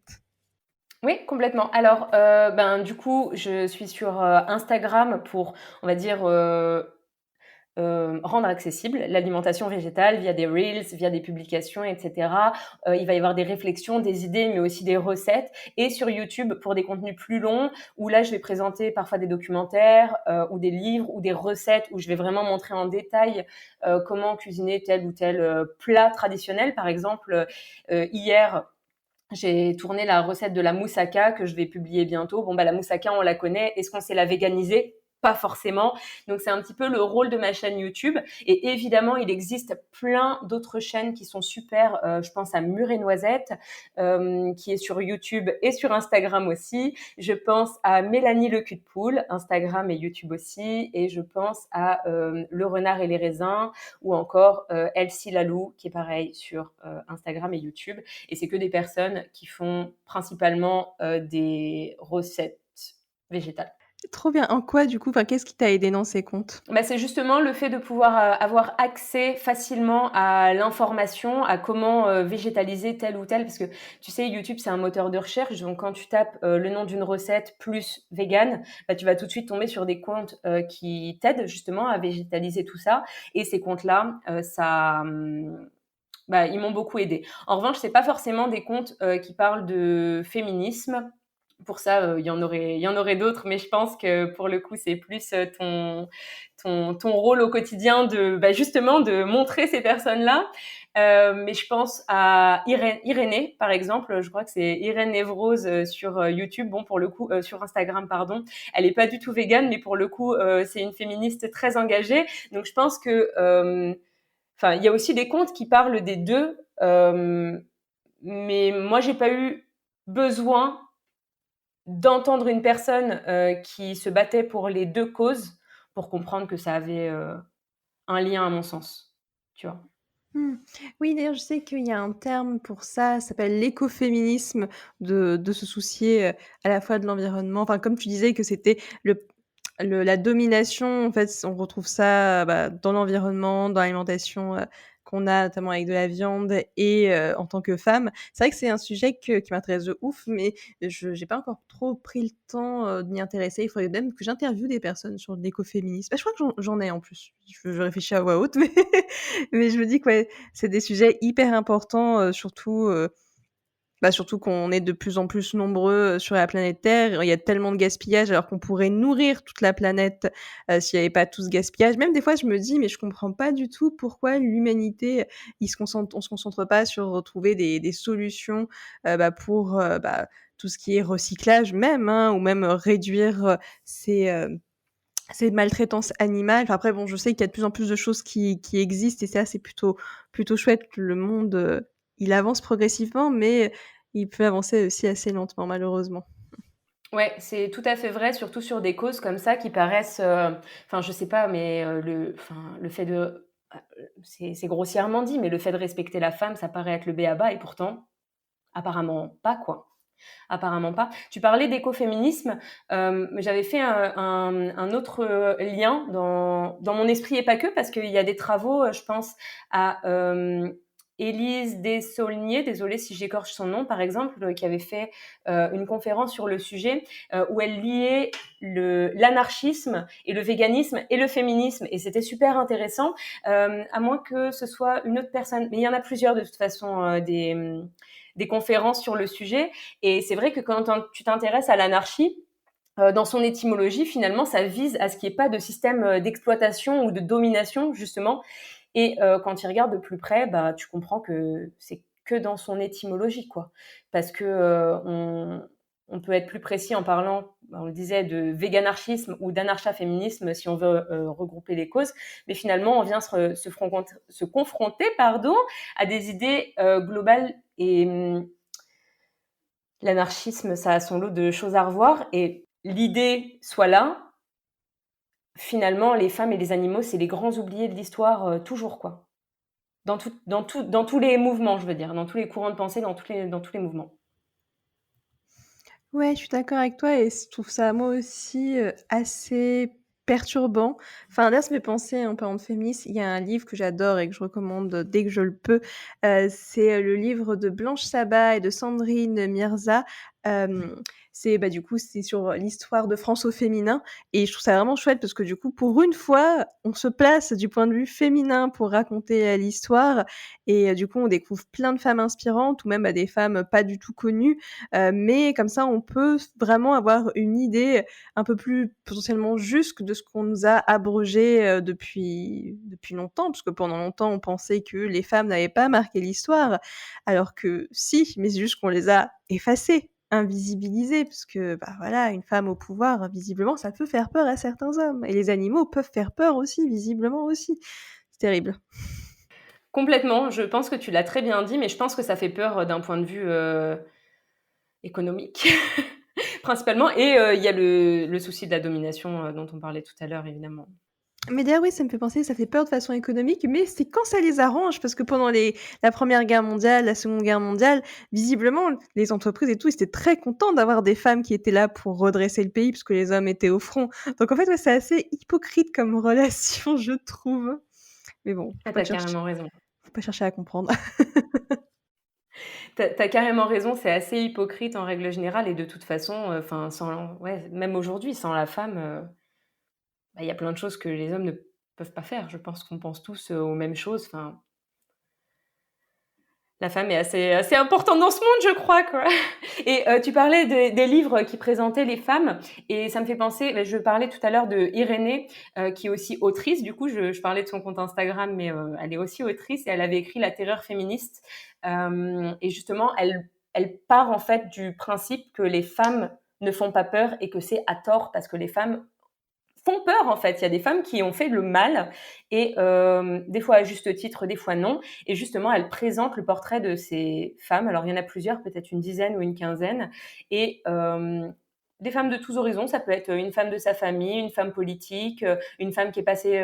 Oui, complètement. Alors, du coup, je suis sur, Instagram pour, on va dire, rendre accessible l'alimentation végétale via des reels, via des publications, et cetera. Il va y avoir des réflexions, des idées, mais aussi des recettes. Et sur YouTube pour des contenus plus longs, où là, je vais présenter parfois des documentaires, ou des livres, ou des recettes, où je vais vraiment montrer en détail, comment cuisiner tel ou tel, plat traditionnel. Par exemple, hier, j'ai tourné la recette de la moussaka que je vais publier bientôt. Bon, la moussaka, on la connaît. Est-ce qu'on sait la véganiser? Pas forcément. Donc, c'est un petit peu le rôle de ma chaîne YouTube. Et évidemment, il existe plein d'autres chaînes qui sont super. Je pense à Mûre et Noisette, qui est sur YouTube et sur Instagram aussi. Je pense à Mélanie le cul de poule, Instagram et YouTube aussi. Et je pense à Le renard et les raisins ou encore Elsie Lalou, qui est pareil sur Instagram et YouTube. Et c'est que des personnes qui font principalement des recettes végétales. Trop bien. En quoi, du coup, qu'est-ce qui t'a aidé dans ces comptes? C'est justement le fait de pouvoir avoir accès facilement à l'information, à comment végétaliser tel ou tel, parce que tu sais, YouTube, c'est un moteur de recherche, donc quand tu tapes le nom d'une recette plus vegan, tu vas tout de suite tomber sur des comptes qui t'aident justement à végétaliser tout ça, et ces comptes-là, ils m'ont beaucoup aidé. En revanche, c'est pas forcément des comptes qui parlent de féminisme. Pour ça, il y en aurait d'autres, mais je pense que pour le coup, c'est plus ton rôle au quotidien de justement de montrer ces personnes-là. Mais je pense à Irénée, par exemple. Je crois que c'est Irène Evrose sur YouTube. Bon, pour le coup, sur Instagram, pardon. Elle est pas du tout végane, mais pour le coup, c'est une féministe très engagée. Donc, je pense que il y a aussi des comptes qui parlent des deux, mais moi, j'ai pas eu besoin d'entendre une personne qui se battait pour les deux causes pour comprendre que ça avait un lien à mon sens, tu vois. Mmh. Oui, d'ailleurs, je sais qu'il y a un terme pour ça s'appelle l'écoféminisme, de se soucier, à la fois de l'environnement, enfin, comme tu disais que c'était la domination, en fait, on retrouve ça, bah, dans l'environnement, dans l'alimentation, qu'on a notamment avec de la viande et en tant que femme. C'est vrai que c'est un sujet qui m'intéresse de ouf, mais je j'ai pas encore trop pris le temps, de m'y intéresser. Il faudrait même que j'interviewe des personnes sur l'écoféminisme. Bah, je crois que j'en ai en plus. Je réfléchis à voix haute, mais je me dis que, ouais, c'est des sujets hyper importants, surtout qu'on est de plus en plus nombreux, sur la planète Terre. Il y a tellement de gaspillage alors qu'on pourrait nourrir toute la planète, s'il y avait pas tout ce gaspillage. Même des fois, je me dis: «Mais je comprends pas du tout pourquoi l'humanité, on se concentre pas sur trouver des solutions, pour, tout ce qui est recyclage même, hein, ou même, réduire, ces, ces maltraitances animales». Enfin après bon, je sais qu'il y a de plus en plus de choses qui existent et ça, c'est plutôt chouette. Le monde, il avance progressivement, mais il peut avancer aussi assez lentement malheureusement. Ouais, c'est tout à fait vrai, surtout sur des causes comme ça qui paraissent, enfin, je sais pas, mais le fait de c'est grossièrement dit, mais le fait de respecter la femme, ça paraît être le b.a-ba et pourtant, apparemment pas, quoi. Apparemment pas. Tu parlais d'écoféminisme, j'avais fait un autre, lien dans mon esprit et pas que, parce qu'il y a des travaux, je pense à, Élise Dessaulniers, désolée si j'écorche son nom, par exemple, qui avait fait, une conférence sur le sujet, où elle liait l'anarchisme et le véganisme et le féminisme et c'était super intéressant, à moins que ce soit une autre personne, mais il y en a plusieurs de toute façon, des conférences sur le sujet et c'est vrai que quand tu t'intéresses à l'anarchie, dans son étymologie, finalement, ça vise à ce qu'il n'y ait pas de système d'exploitation ou de domination, justement. Et quand tu regardes de plus près, bah, tu comprends que c'est que dans son étymologie, quoi. Parce que on peut être plus précis en parlant, bah, on le disait, de véganarchisme ou d'anarcha-féminisme si on veut regrouper les causes. Mais finalement, on vient se confronter pardon, à des idées globales et l'anarchisme, ça a son lot de choses à revoir et l'idée soit là, finalement, les femmes et les animaux, c'est les grands oubliés de l'histoire, toujours, quoi. Dans tous les mouvements, je veux dire, dans tous les courants de pensée, dans tous les mouvements. Ouais, je suis d'accord avec toi et je trouve ça moi aussi, assez perturbant. Enfin, là, ça me fait penser en parlant de féminisme, il y a un livre que j'adore et que je recommande dès que je le peux, c'est, le livre de Blanche Sabat et de Sandrine Mirza. Hem, c'est, du coup, c'est sur l'histoire de France au féminin et je trouve ça vraiment chouette parce que, du coup, pour une fois, on se place du point de vue féminin pour raconter, l'histoire et du coup, on découvre plein de femmes inspirantes ou même, des femmes pas du tout connues. Mais comme ça, on peut vraiment avoir une idée un peu plus potentiellement juste de ce qu'on nous a abrogé, depuis longtemps. Parce que pendant longtemps, on pensait que les femmes n'avaient pas marqué l'histoire, alors que si, mais c'est juste qu'on les a effacées, invisibilisées, parce que, voilà, une femme au pouvoir, visiblement, ça peut faire peur à certains hommes et les animaux peuvent faire peur aussi, visiblement aussi. C'est terrible. Complètement, je pense que tu l'as très bien dit, mais je pense que ça fait peur, d'un point de vue, économique, principalement et il y a le souci de la domination, dont on parlait tout à l'heure, évidemment. Mais d'ailleurs, oui, ça me fait penser, ça fait peur de façon économique, mais c'est quand ça les arrange, parce que pendant la Première Guerre mondiale, la Seconde Guerre mondiale, visiblement, les entreprises et tout, ils étaient très contents d'avoir des femmes qui étaient là pour redresser le pays, puisque les hommes étaient au front. Donc en fait, ouais, c'est assez hypocrite comme relation, je trouve. Mais bon, Ah, tu carrément raison. faut pas chercher à comprendre. Tu carrément raison, c'est assez hypocrite en règle générale et de toute façon, enfin, ouais, même aujourd'hui, sans la femme, il y a plein de choses que les hommes ne peuvent pas faire. Je pense qu'on pense tous, aux mêmes choses, enfin, la femme est assez importante dans ce monde, je crois, quoi. Et tu parlais des livres qui présentaient les femmes et ça me fait penser, je parlais tout à l'heure de Irénée, qui est aussi autrice. Du coup, je parlais de son compte Instagram, mais elle est aussi autrice et elle avait écrit La terreur féministe. Et justement, elle part en fait du principe que les femmes ne font pas peur et que c'est à tort parce que les femmes font peur en fait. Il y a des femmes qui ont fait le mal et des fois à juste titre, des fois non. Et justement, elle présente le portrait de ces femmes. Alors il y en a plusieurs, peut-être une dizaine ou une quinzaine. Et des femmes de tous horizons. Ça peut être une femme de sa famille, une femme politique, une femme qui est passée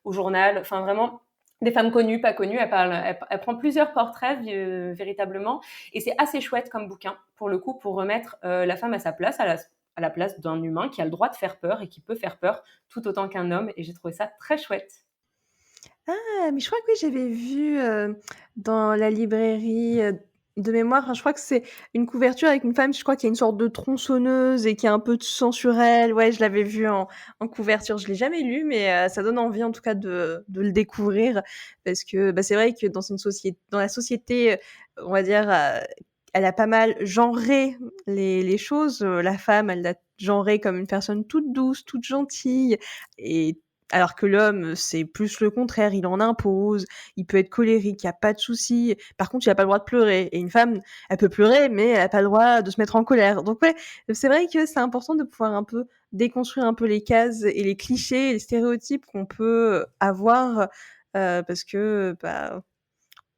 au journal. Enfin, vraiment, des femmes connues, pas connues. Elle prend plusieurs portraits véritablement. Et c'est assez chouette comme bouquin, pour le coup, pour remettre la femme à sa place, à la place d'un humain qui a le droit de faire peur et qui peut faire peur tout autant qu'un homme. Et j'ai trouvé ça très chouette. Ah, mais je crois que oui, j'avais vu, dans la librairie, de mémoire, enfin, je crois que c'est une couverture avec une femme, je crois qu'il y a une sorte de tronçonneuse et qui a un peu de sang sur elle. Ouais, je l'avais vu en couverture. Je l'ai jamais lu, mais ça donne envie en tout cas de le découvrir parce que, bah, c'est vrai que dans la société, on va dire, elle a pas mal genré les choses. La femme, elle l'a genrée comme une personne toute douce, toute gentille et alors que l'homme, c'est plus le contraire, il en impose, il peut être colérique, il y a pas de souci. Par contre, il a pas le droit de pleurer et une femme, elle peut pleurer, mais elle a pas le droit de se mettre en colère. Donc ouais, c'est vrai que c'est important de pouvoir un peu déconstruire un peu les cases et les clichés et les stéréotypes qu'on peut avoir, parce que, bah,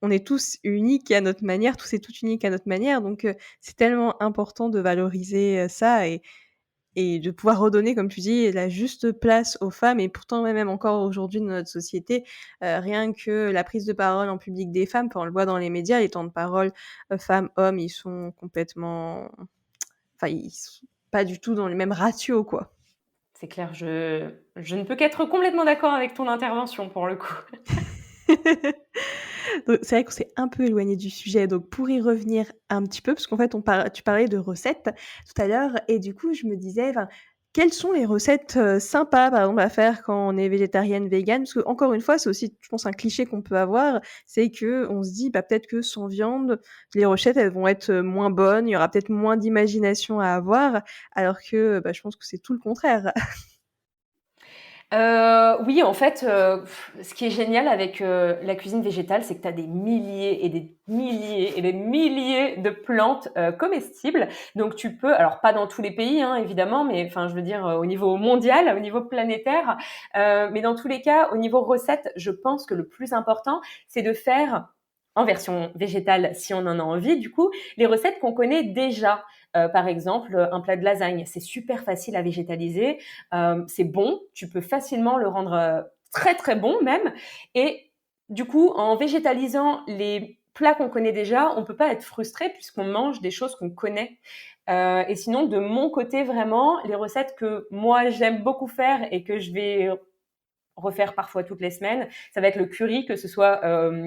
on est tous uniques à notre manière, tous et toutes uniques à notre manière, donc c'est tellement important de valoriser, ça et de pouvoir redonner, comme tu dis, la juste place aux femmes et pourtant même encore aujourd'hui dans notre société, rien que la prise de parole en public des femmes, enfin on le voit dans les médias, les temps de parole, femmes-hommes, ils sont complètement enfin ils sont pas du tout dans les mêmes ratios, quoi. C'est clair, je ne peux qu'être complètement d'accord avec ton intervention pour le coup. Donc c'est vrai qu'on s'est un peu éloigné du sujet, donc pour y revenir un petit peu, parce qu'en fait tu parlais de recettes tout à l'heure et du coup je me disais, enfin, quelles sont les recettes, sympas par exemple à faire quand on est végétarienne, végane? Parce qu'encore une fois, c'est aussi je pense un cliché qu'on peut avoir, c'est qu'on se dit: «Bah, peut-être que sans viande, les recettes elles vont être, moins bonnes, il y aura peut-être moins d'imagination à avoir», alors que, bah, je pense que c'est tout le contraire. Oui, en fait, ce qui est génial avec, la cuisine végétale, c'est que tu as des milliers et des milliers et des milliers de plantes, comestibles. Donc tu peux alors pas dans tous les pays, hein, évidemment, mais enfin, je veux dire, au niveau mondial, au niveau planétaire, mais dans tous les cas, au niveau recette, je pense que le plus important, c'est de faire en version végétale, si on en a envie, du coup, les recettes qu'on connaît déjà. Par exemple, un plat de lasagne, c'est super facile à végétaliser. C'est bon, tu peux facilement le rendre très très bon même. Et du coup, en végétalisant les plats qu'on connaît déjà, on peut pas être frustré puisqu'on mange des choses qu'on connaît. Et sinon, de mon côté, vraiment, les recettes que moi j'aime beaucoup faire et que je vais refaire parfois toutes les semaines, ça va être le curry, que ce soit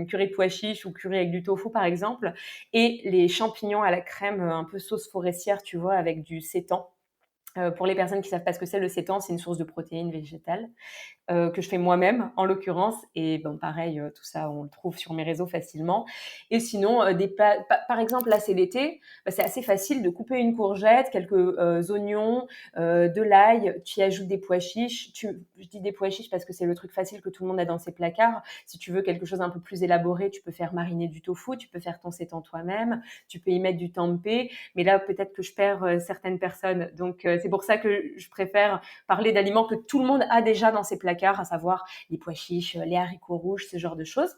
curry de pois chiches ou curry avec du tofu par exemple, et les champignons à la crème, un peu sauce forestière, tu vois, avec du sétan. Pour les personnes qui savent pas ce que c'est, le sétan, c'est une source de protéines végétales que je fais moi-même en l'occurrence. Et bon, pareil, tout ça, on le trouve sur mes réseaux facilement. Et sinon, des plats, par exemple, là, c'est l'été, bah, c'est assez facile de couper une courgette, quelques oignons, de l'ail, tu y ajoutes des pois chiches. Je dis des pois chiches parce que c'est le truc facile que tout le monde a dans ses placards. Si tu veux quelque chose un peu plus élaboré, tu peux faire mariner du tofu, tu peux faire ton sétan toi-même, tu peux y mettre du tempeh. Mais là, peut-être que je perds certaines personnes. Donc, c'est pour ça que je préfère parler d'aliments que tout le monde a déjà dans ses placards, à savoir les pois chiches, les haricots rouges, ce genre de choses.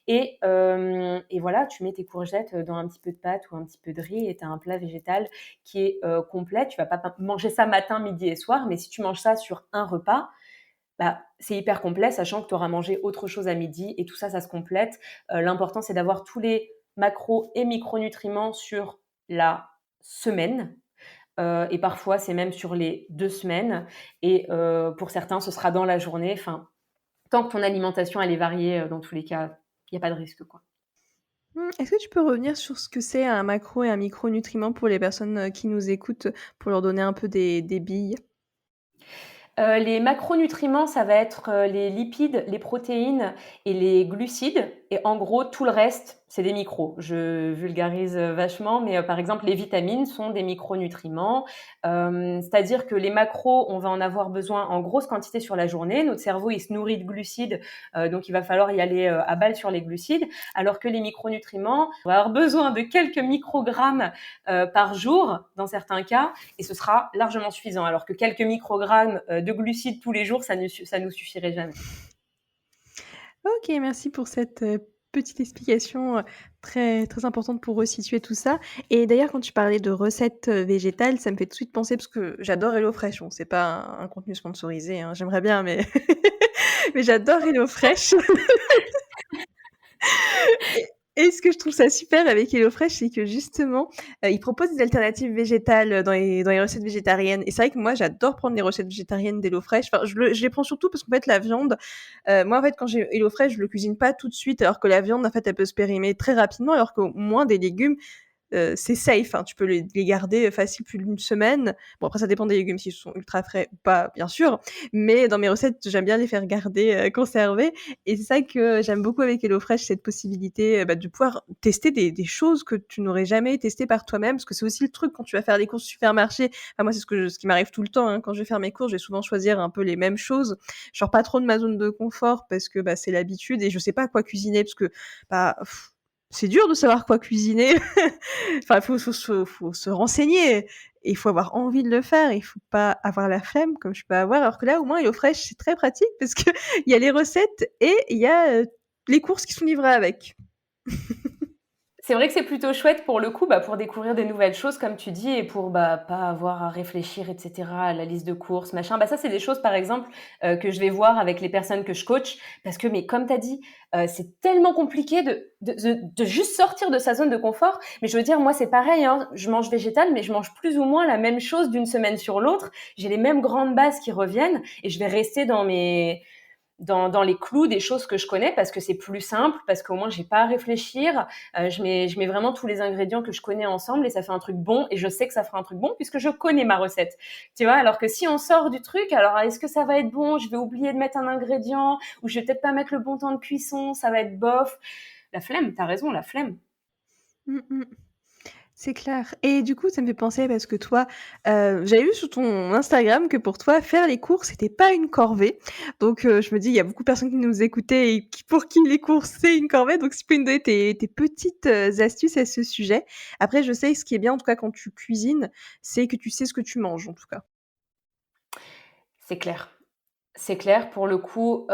Et voilà, tu mets tes courgettes dans un petit peu de pâte ou un petit peu de riz et tu as un plat végétal qui est complet. Tu vas pas manger ça matin, midi et soir, mais si tu manges ça sur un repas, bah, c'est hyper complet, sachant que tu auras mangé autre chose à midi et tout ça, ça se complète. L'important, c'est d'avoir tous les macros et micronutriments sur la semaine. Et parfois, c'est même sur les 2 semaines. Et pour certains, ce sera dans la journée. Enfin, tant que ton alimentation, elle est variée, dans tous les cas, il y a pas de risque, quoi. Est-ce que tu peux revenir sur ce que c'est un macro et un micronutriment pour les personnes, qui nous écoutent, pour leur donner un peu des billes? Les macronutriments, ça va être, les lipides, les protéines et les glucides. Et en gros, tout le reste, c'est des micros. Je vulgarise, vachement, mais, par exemple, les vitamines sont des micronutriments. C'est-à-dire que les macros, on va en avoir besoin en grosse quantité sur la journée. Notre cerveau, il se nourrit de glucides, donc il va falloir y aller, à balle sur les glucides. Alors que les micronutriments, on va avoir besoin de quelques microgrammes, par jour, dans certains cas, et ce sera largement suffisant. Alors que quelques microgrammes de glucides tous les jours, ça nous suffirait jamais. OK, merci pour cette, petite explication, très, très importante pour resituer tout ça et d'ailleurs quand tu parlais de recettes, végétales, ça me fait tout de suite penser parce que j'adore HelloFresh. Bon, c'est pas un contenu sponsorisé, hein, j'aimerais bien mais mais j'adore HelloFresh et et ce que je trouve ça super avec HelloFresh, c'est que justement, ils proposent des alternatives végétales, dans les recettes végétariennes et c'est vrai que moi j'adore prendre les recettes végétariennes d'HelloFresh. Enfin, je les prends surtout parce qu'en fait la viande, moi en fait quand j'ai HelloFresh, je le cuisine pas tout de suite alors que la viande en fait elle peut se périmer très rapidement alors qu'au moins des légumes, c'est safe, hein, tu peux les garder facile plus d'une semaine. Bon après ça dépend des légumes s'ils sont ultra frais ou pas, bien sûr, mais dans mes recettes, j'aime bien les faire garder, conserver et c'est ça que j'aime beaucoup avec HelloFresh, cette possibilité, de pouvoir tester des choses que tu n'aurais jamais testées par toi-même. Parce que c'est aussi le truc quand tu vas faire les courses au supermarché, enfin moi c'est ce qui m'arrive tout le temps, hein, quand je vais faire mes courses, je vais souvent choisir un peu les mêmes choses. Je sors pas trop de ma zone de confort parce que, c'est l'habitude et je sais pas quoi cuisiner parce que, bah, c'est dur de savoir quoi cuisiner. Enfin, il faut se renseigner et il faut avoir envie de le faire. Il faut pas avoir la flemme comme je peux avoir. Alors que là, au moins, HelloFresh, c'est très pratique parce qu'il y a les recettes et il y a les courses qui sont livrées avec. C'est vrai que c'est plutôt chouette pour le coup, pour découvrir des nouvelles choses comme tu dis et pour, pas avoir à réfléchir et cetera, à la liste de courses, machin. Ça, c'est des choses, par exemple, que je vais voir avec les personnes que je coach parce que mais comme tu as dit, c'est tellement compliqué de juste sortir de sa zone de confort. Mais je veux dire, moi, c'est pareil, hein, je mange végétal, mais je mange plus ou moins la même chose d'une semaine sur l'autre. J'ai les mêmes grandes bases qui reviennent et je vais rester dans les clous des choses que je connais parce que c'est plus simple, parce qu'au moins j'ai pas à réfléchir. Je mets vraiment tous les ingrédients que je connais ensemble et ça fait un truc bon et je sais que ça fera un truc bon puisque je connais ma recette. Tu vois, alors que si on sort du truc, alors est-ce que ça va être bon? Je vais oublier de mettre un ingrédient ou je vais peut-être pas mettre le bon temps de cuisson, ça va être bof. La flemme, t'as raison, la flemme. Mmh mh. C'est clair et du coup, ça me fait penser parce que toi, j'avais vu sur ton Instagram que pour toi, faire les courses, c'était pas une corvée. Donc je me dis, il y a beaucoup de personnes qui nous écoutaient et pour qui les courses, c'est une corvée. Donc si tu peux nous donner tes petites, astuces à ce sujet. Après, je sais que ce qui est bien, en tout cas, quand tu cuisines, c'est que tu sais ce que tu manges, en tout cas. C'est clair. C'est clair, pour le coup,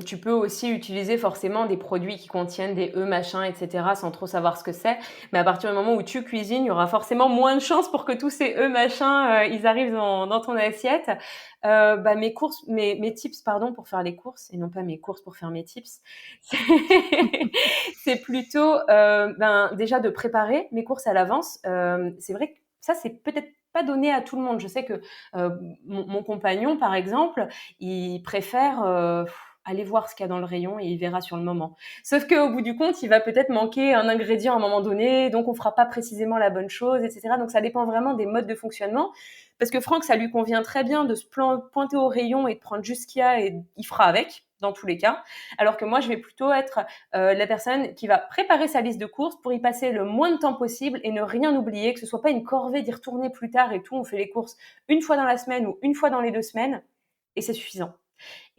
tu peux aussi utiliser forcément des produits qui contiennent des E machin et cetera, sans trop savoir ce que c'est. Mais à partir du moment où tu cuisines, il y aura forcément moins de chances pour que tous ces E machin, ils arrivent dans ton assiette. Mes tips pardon, pour faire les courses et non pas mes courses pour faire mes tips, c'est c'est plutôt, déjà de préparer mes courses à l'avance. C'est vrai que ça, c'est peut-être pas donné à tout le monde. Je sais que, mon compagnon, par exemple, il préfère, aller voir ce qu'il y a dans le rayon et il verra sur le moment. Sauf qu'au bout du compte, il va peut-être manquer un ingrédient à un moment donné, donc on fera pas précisément la bonne chose et cetera. Donc ça dépend vraiment des modes de fonctionnement. Parce que Franck, ça lui convient très bien de se pointer au rayon et de prendre juste ce qu'il y a et il fera avec, dans tous les cas. Alors que moi, je vais plutôt être la personne qui va préparer sa liste de courses pour y passer le moins de temps possible et ne rien oublier, que ce soit pas une corvée d'y retourner plus tard et tout. On fait les courses une fois dans la semaine ou une fois dans les 2 semaines et c'est suffisant.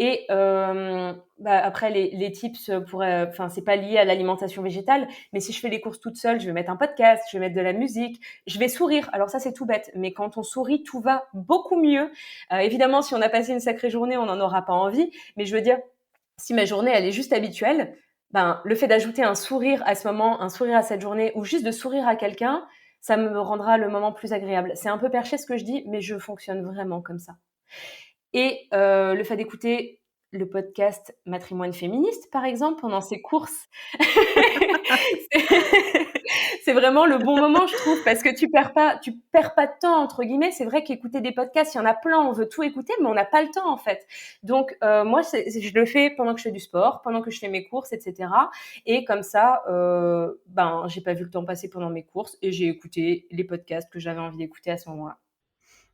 Et après les tips pourraient, enfin c'est pas lié à l'alimentation végétale, mais si je fais les courses toute seule, je vais mettre un podcast, je vais mettre de la musique, je vais sourire. Alors ça c'est tout bête, mais quand on sourit, tout va beaucoup mieux. Évidemment, si on a passé une sacrée journée, on n'en aura pas envie, mais je veux dire, si ma journée elle est juste habituelle, le fait d'ajouter un sourire à ce moment, un sourire à cette journée, ou juste de sourire à quelqu'un, ça me rendra le moment plus agréable. C'est un peu perché ce que je dis, mais je fonctionne vraiment comme ça. Et le fait d'écouter le podcast Matrimoine féministe, par exemple, pendant ses courses, c'est vraiment le bon moment, je trouve, parce que tu perds pas de temps entre guillemets. C'est vrai qu'écouter des podcasts, il y en a plein, on veut tout écouter, mais on n'a pas le temps en fait. Donc moi, je le fais pendant que je fais du sport, pendant que je fais mes courses, etc. Et comme ça, j'ai pas vu le temps passer pendant mes courses et j'ai écouté les podcasts que j'avais envie d'écouter à ce moment-là.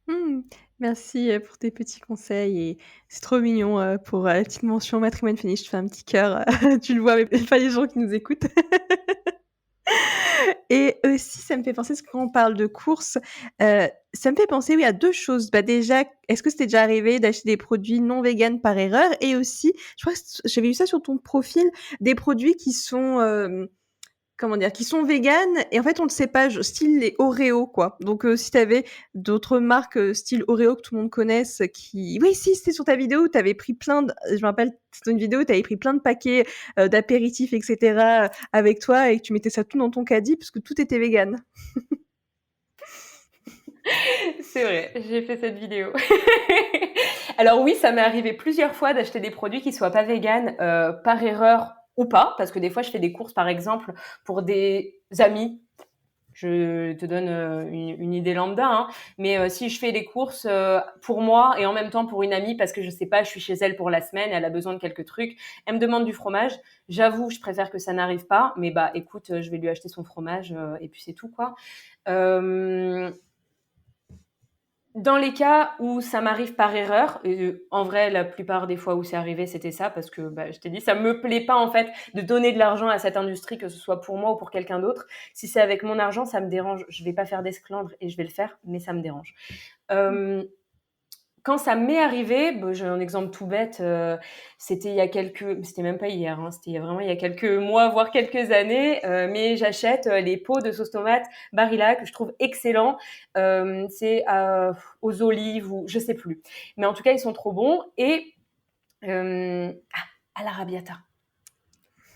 Mmh. Merci, pour tes petits conseils et c'est trop mignon, pour, la petite mention Matrimoine Fini, je te fais un petit cœur, tu le vois mais pas les gens qui nous écoutent. Et aussi, ça me fait penser, parce que quand on parle de courses, ça me fait penser, oui, à 2 choses. Déjà, est-ce que c'était déjà arrivé d'acheter des produits non véganes par erreur? Et aussi, je crois que j'avais vu ça sur ton profil, des produits qui sont, comment dire, qui sont véganes et en fait on le sait pas, style les Oreo quoi. Donc si tu avais d'autres marques style Oreo que tout le monde connaisse qui oui si c'était sur ta vidéo où tu avais pris plein de je me rappelle c'était une vidéo où tu avais pris plein de paquets d'apéritifs etc avec toi et que tu mettais ça tout dans ton caddie parce que tout était vegan. C'est vrai, j'ai fait cette vidéo. Alors oui, ça m'est arrivé plusieurs fois d'acheter des produits qui soient pas véganes par erreur ou pas, parce que des fois je fais des courses par exemple pour des amis. Je te donne une idée lambda, hein. Mais si je fais des courses pour moi et en même temps pour une amie parce que je sais pas, je suis chez elle pour la semaine, elle a besoin de quelques trucs, elle me demande du fromage. J'avoue, je préfère que ça n'arrive pas, mais bah écoute, je vais lui acheter son fromage et puis c'est tout quoi. Euh, Dans les cas où ça m'arrive par erreur, et en vrai, la plupart des fois où c'est arrivé, c'était ça, parce que bah, je t'ai dit, ça me plaît pas en fait de donner de l'argent à cette industrie, que ce soit pour moi ou pour quelqu'un d'autre. Si c'est avec mon argent, ça me dérange. Je vais pas faire d'esclandre et je vais le faire, mais ça me dérange. Euh, Quand ça m'est arrivé, bah, j'ai un exemple tout bête, c'était il y a c'était même pas hier, hein, c'était vraiment il y a quelques mois, voire quelques années, mais j'achète les pots de sauce tomate Barilla que je trouve excellents. C'est aux olives ou je sais plus. Mais en tout cas, ils sont trop bons. Et à l'arabiata.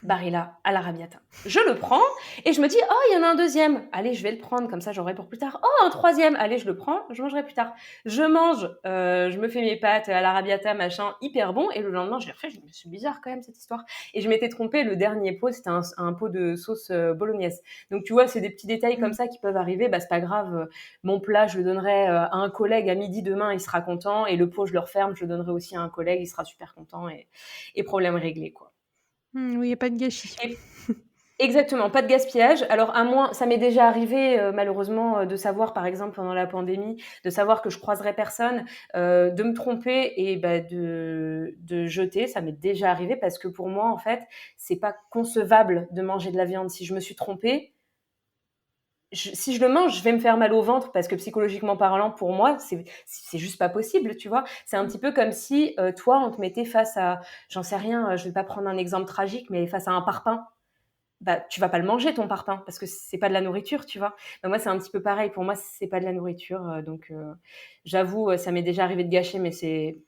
Barilla à l'arabiata. Je le prends et je me dis, oh, il y en a un deuxième. Allez, je vais le prendre, comme ça j'aurai pour plus tard. Oh, un troisième. Allez, je le prends, je mangerai plus tard. Je mange, je me fais mes pâtes à l'arabiata, machin, hyper bon. Et le lendemain, je les refais, je me suis bizarre quand même cette histoire. Et je m'étais trompée, le dernier pot, c'était un pot de sauce bolognaise. Donc tu vois, c'est des petits détails comme ça qui peuvent arriver. Bah, c'est pas grave. Mon plat, je le donnerai à un collègue à midi demain, il sera content. Et le pot, je le referme, je le donnerai aussi à un collègue, il sera super content et problème réglé, quoi. Oui, il n'y a pas de gâchis. Exactement, pas de gaspillage. Alors à moins, ça m'est déjà arrivé malheureusement de savoir, par exemple pendant la pandémie, de savoir que je croiserais personne, de me tromper et bah, de jeter. Ça m'est déjà arrivé parce que pour moi, en fait, c'est pas concevable de manger de la viande. Si je me suis trompée, si je le mange, je vais me faire mal au ventre parce que psychologiquement parlant, pour moi, c'est juste pas possible, tu vois. C'est un petit peu comme si toi, on te mettait face à, j'en sais rien, je vais pas prendre un exemple tragique, mais face à un parpaing. Bah, tu vas pas le manger ton parpaing parce que c'est pas de la nourriture, tu vois. Donc moi c'est un petit peu pareil. Pour moi c'est pas de la nourriture, donc j'avoue ça m'est déjà arrivé de gâcher, mais c'est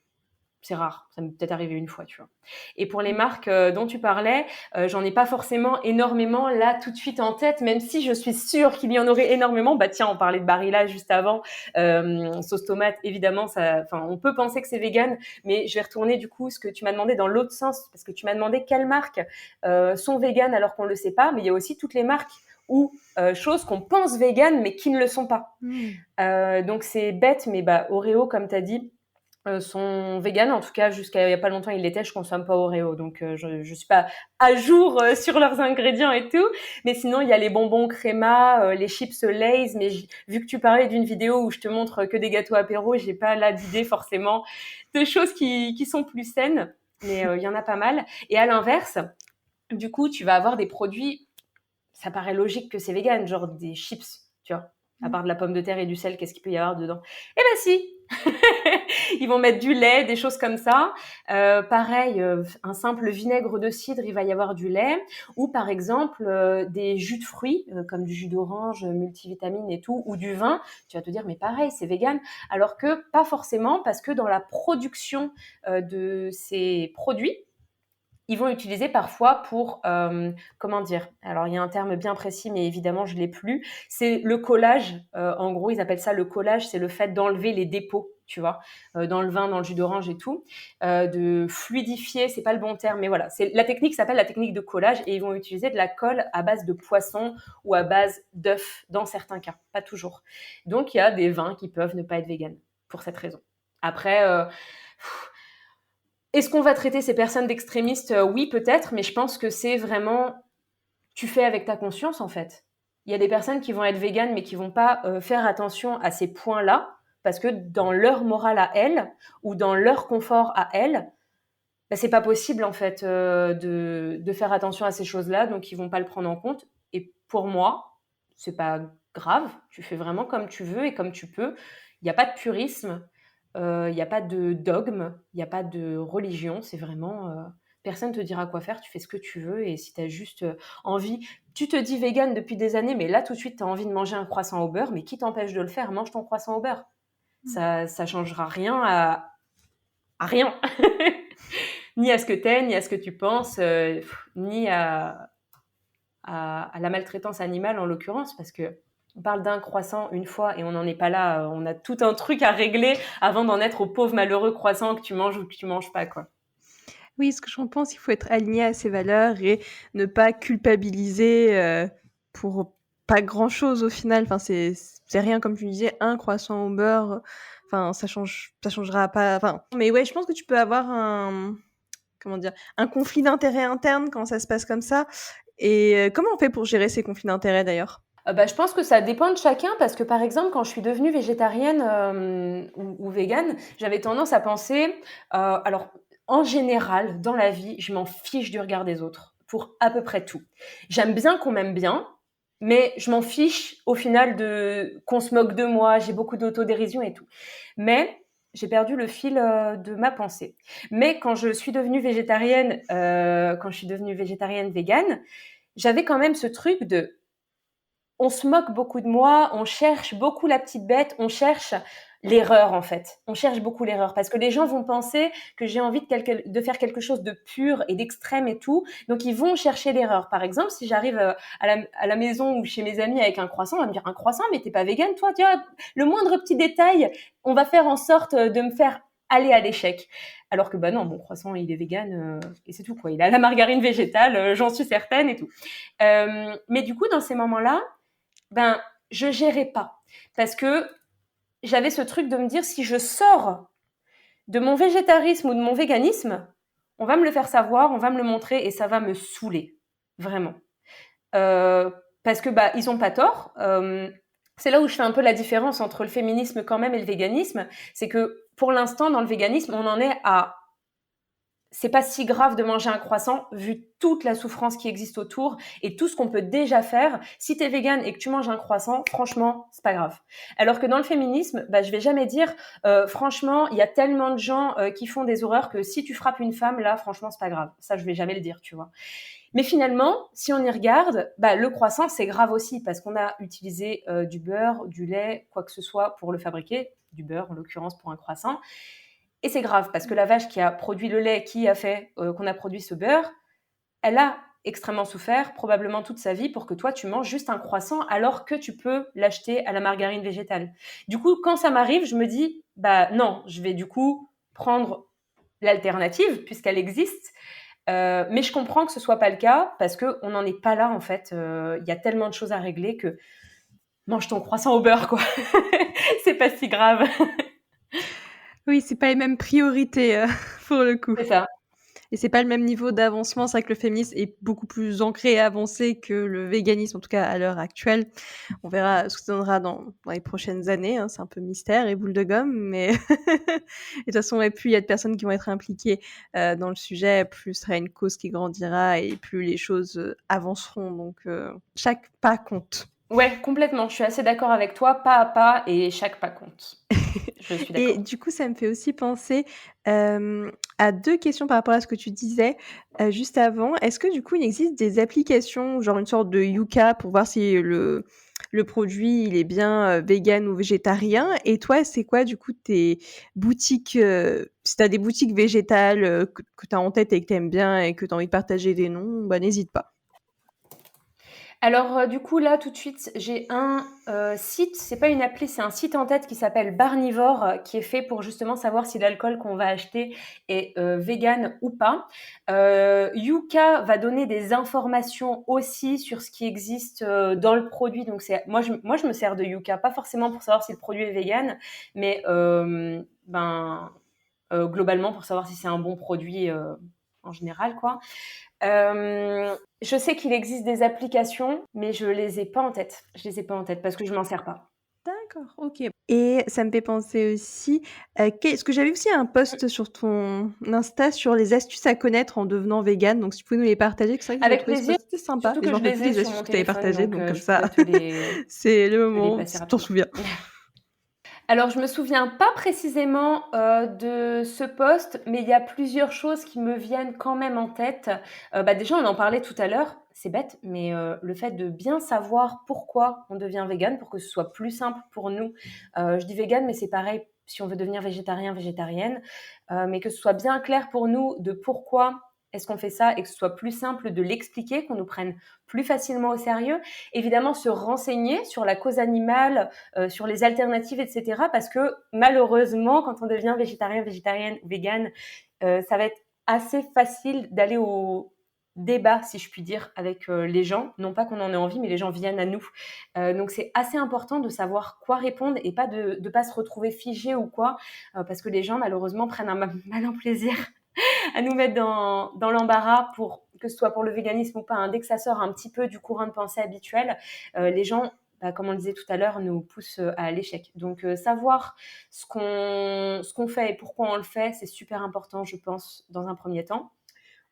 rare. Ça m'est peut-être arrivé une fois, tu vois. Et pour les marques dont tu parlais, j'en ai pas forcément énormément là tout de suite en tête, même si je suis sûre qu'il y en aurait énormément. Bah tiens, on parlait de Barilla juste avant, sauce tomate, évidemment, ça, enfin, on peut penser que c'est vegan, mais je vais retourner du coup ce que tu m'as demandé dans l'autre sens, parce que tu m'as demandé quelles marques sont véganes alors qu'on le sait pas, mais il y a aussi toutes les marques ou choses qu'on pense véganes mais qui ne le sont pas. Donc c'est bête, mais bah Oreo, comme tu as dit, sont véganes. En tout cas, jusqu'à il y a pas longtemps, ils l'étaient. Je consomme pas Oreo, donc je suis pas à jour sur leurs ingrédients et tout. Mais sinon, il y a les bonbons Créma, les chips Lay's. Mais vu que tu parlais d'une vidéo où je te montre que des gâteaux apéro, j'ai pas là d'idée forcément de choses qui sont plus saines. Mais il y en a pas mal. Et à l'inverse, du coup, tu vas avoir des produits. Ça paraît logique que c'est vegan, genre des chips, tu vois. À part de la pomme de terre et du sel, qu'est-ce qu'il peut y avoir dedans? Eh ben si. Ils vont mettre du lait, des choses comme ça. Pareil, un simple vinaigre de cidre, il va y avoir du lait. Ou par exemple, des jus de fruits, comme du jus d'orange, multivitamine et tout, ou du vin. Tu vas te dire, mais pareil, c'est vegan. Alors que pas forcément, parce que dans la production de ces produits, ils vont utiliser parfois pour, comment dire? Alors, il y a un terme bien précis, mais évidemment, je l'ai plus. C'est le collage. En gros, ils appellent ça le collage. C'est le fait d'enlever les dépôts, tu vois, dans le vin, dans le jus d'orange et tout, de fluidifier. C'est pas le bon terme, mais voilà. La technique s'appelle la technique de collage et ils vont utiliser de la colle à base de poisson ou à base d'œufs dans certains cas, pas toujours. Donc, il y a des vins qui peuvent ne pas être véganes pour cette raison. Après, est-ce qu'on va traiter ces personnes d'extrémistes? Oui, peut-être, mais je pense que c'est vraiment, tu fais avec ta conscience, en fait. Il y a des personnes qui vont être véganes, mais qui vont pas faire attention à ces points-là, parce que dans leur morale à elles, ou dans leur confort à elles, bah, c'est pas possible, en fait, de faire attention à ces choses-là, donc ils vont pas le prendre en compte. Et pour moi, c'est pas grave, tu fais vraiment comme tu veux et comme tu peux. Il n'y a pas de purisme, il n'y a pas de dogme, il n'y a pas de religion, c'est vraiment personne te dira quoi faire, tu fais ce que tu veux et si tu as juste envie, tu te dis vegan depuis des années, mais là tout de suite tu as envie de manger un croissant au beurre, mais qui t'empêche de le faire? Mange ton croissant au beurre. Ça changera rien à rien. Ni à ce que t'es, ni à ce que tu penses, ni à la maltraitance animale en l'occurrence, parce que on parle d'un croissant une fois et on n'en est pas là. On a tout un truc à régler avant d'en être au pauvre malheureux croissant que tu manges ou que tu manges pas, quoi. Oui, ce que je pense, il faut être aligné à ses valeurs et ne pas culpabiliser pour pas grand-chose au final. Enfin, c'est rien, comme tu disais, un croissant au beurre. Enfin, ça changera pas. Enfin, mais ouais, je pense que tu peux avoir un conflit d'intérêts interne quand ça se passe comme ça. Et comment on fait pour gérer ces conflits d'intérêts d'ailleurs? Je pense que ça dépend de chacun parce que, par exemple, quand je suis devenue végétarienne ou végane, j'avais tendance à penser, alors, en général, dans la vie, je m'en fiche du regard des autres pour à peu près tout. J'aime bien qu'on m'aime bien, mais je m'en fiche au final qu'on se moque de moi. J'ai beaucoup d'autodérision et tout. Mais j'ai perdu le fil de ma pensée. Mais quand je suis devenue végétarienne, végane, j'avais quand même ce truc de on se moque beaucoup de moi, on cherche beaucoup la petite bête, on cherche l'erreur en fait. On cherche beaucoup l'erreur parce que les gens vont penser que j'ai envie de faire quelque chose de pur et d'extrême et tout. Donc ils vont chercher l'erreur. Par exemple, si j'arrive à la maison ou chez mes amis avec un croissant, on va me dire un croissant, mais t'es pas végane toi, tiens, le moindre petit détail, on va faire en sorte de me faire aller à l'échec. Alors que non, mon croissant il est végane et c'est tout quoi. Il a la margarine végétale, j'en suis certaine et tout. Mais du coup dans ces moments-là, je gérais pas. Parce que j'avais ce truc de me dire, si je sors de mon végétarisme ou de mon véganisme, on va me le faire savoir, on va me le montrer et ça va me saouler. Vraiment. Parce que, ils ont pas tort. C'est là où je fais un peu la différence entre le féminisme quand même et le véganisme. C'est que, pour l'instant, dans le véganisme, on en est à c'est pas si grave de manger un croissant vu toute la souffrance qui existe autour et tout ce qu'on peut déjà faire. Si t'es végane et que tu manges un croissant, franchement, c'est pas grave. Alors que dans le féminisme, je vais jamais dire franchement, il y a tellement de gens qui font des horreurs que si tu frappes une femme, là, franchement, c'est pas grave. Ça, je vais jamais le dire, tu vois. Mais finalement, si on y regarde, le croissant, c'est grave aussi parce qu'on a utilisé du beurre, du lait, quoi que ce soit pour le fabriquer, du beurre en l'occurrence pour un croissant. Et c'est grave parce que la vache qui a produit le lait, qui a fait qu'on a produit ce beurre, elle a extrêmement souffert, probablement toute sa vie, pour que toi, tu manges juste un croissant alors que tu peux l'acheter à la margarine végétale. Du coup, quand ça m'arrive, je me dis, non, je vais du coup prendre l'alternative puisqu'elle existe. Mais je comprends que ce soit pas le cas parce qu'on n'en est pas là, en fait. Il y a tellement de choses à régler que mange ton croissant au beurre, quoi. C'est pas si grave. Oui, c'est pas les mêmes priorités pour le coup. C'est ça. Et c'est pas le même niveau d'avancement. C'est vrai que le féminisme est beaucoup plus ancré et avancé que le véganisme, en tout cas à l'heure actuelle. On verra ce que ça donnera dans les prochaines années. C'est un peu mystère et boule de gomme, mais et de toute façon, plus il y a de personnes qui vont être impliquées dans le sujet, plus ce sera une cause qui grandira et plus les choses avanceront. Donc chaque pas compte. Ouais, complètement. Je suis assez d'accord avec toi, pas à pas, et chaque pas compte. Je suis d'accord. Et du coup, ça me fait aussi penser à 2 questions par rapport à ce que tu disais juste avant. Est-ce que du coup, il existe des applications, genre une sorte de Yuka pour voir si le produit, il est bien vegan ou végétarien? Et toi, c'est quoi du coup tes boutiques, si tu as des boutiques végétales que tu as en tête et que tu aimes bien et que tu as envie de partager des noms, n'hésite pas. Alors, du coup, là, tout de suite, j'ai un site, c'est pas une appli, c'est un site en tête qui s'appelle Barnivore, qui est fait pour justement savoir si l'alcool qu'on va acheter est vegan ou pas. Yuka va donner des informations aussi sur ce qui existe dans le produit. Donc, moi, je me sers de Yuka, pas forcément pour savoir si le produit est vegan, mais globalement pour savoir si c'est un bon produit en général, quoi. Je sais qu'il existe des applications, mais je les ai pas en tête. Je les ai pas en tête parce que je m'en sers pas. D'accord, OK. Et ça me fait penser aussi, ce que j'avais aussi un post sur ton Insta sur les astuces à connaître en devenant végane, donc si tu pouvais nous les partager, c'est vrai que j'avais Avec trouvé ce plaisir, post sympa surtout et que je je me rappelle les plus ai des sur astuces mon que tu avais téléphone, partagées, donc donc comme je ça, pourrais te les c'est le te les moment, passer tu t'en rapidement. souviens. Alors, je me souviens pas précisément, de ce post, mais il y a plusieurs choses qui me viennent quand même en tête. Déjà, on en parlait tout à l'heure, c'est bête, mais le fait de bien savoir pourquoi on devient végane, pour que ce soit plus simple pour nous. Je dis végane, mais c'est pareil si on veut devenir végétarien, végétarienne, mais que ce soit bien clair pour nous de pourquoi est-ce qu'on fait ça et que ce soit plus simple de l'expliquer, qu'on nous prenne plus facilement au sérieux. Évidemment, se renseigner sur la cause animale, sur les alternatives, etc. Parce que malheureusement, quand on devient végétarien, végétarienne ou végane, ça va être assez facile d'aller au débat, si je puis dire, avec les gens. Non pas qu'on en ait envie, mais les gens viennent à nous. Donc c'est assez important de savoir quoi répondre et pas de pas se retrouver figé ou quoi, parce que les gens malheureusement prennent un malin plaisir à nous mettre dans l'embarras, pour que ce soit pour le véganisme ou pas, hein. Dès que ça sort un petit peu du courant de pensée habituel, les gens, comme on le disait tout à l'heure, nous poussent à l'échec. Donc savoir ce qu'on fait et pourquoi on le fait, c'est super important, je pense, dans un premier temps.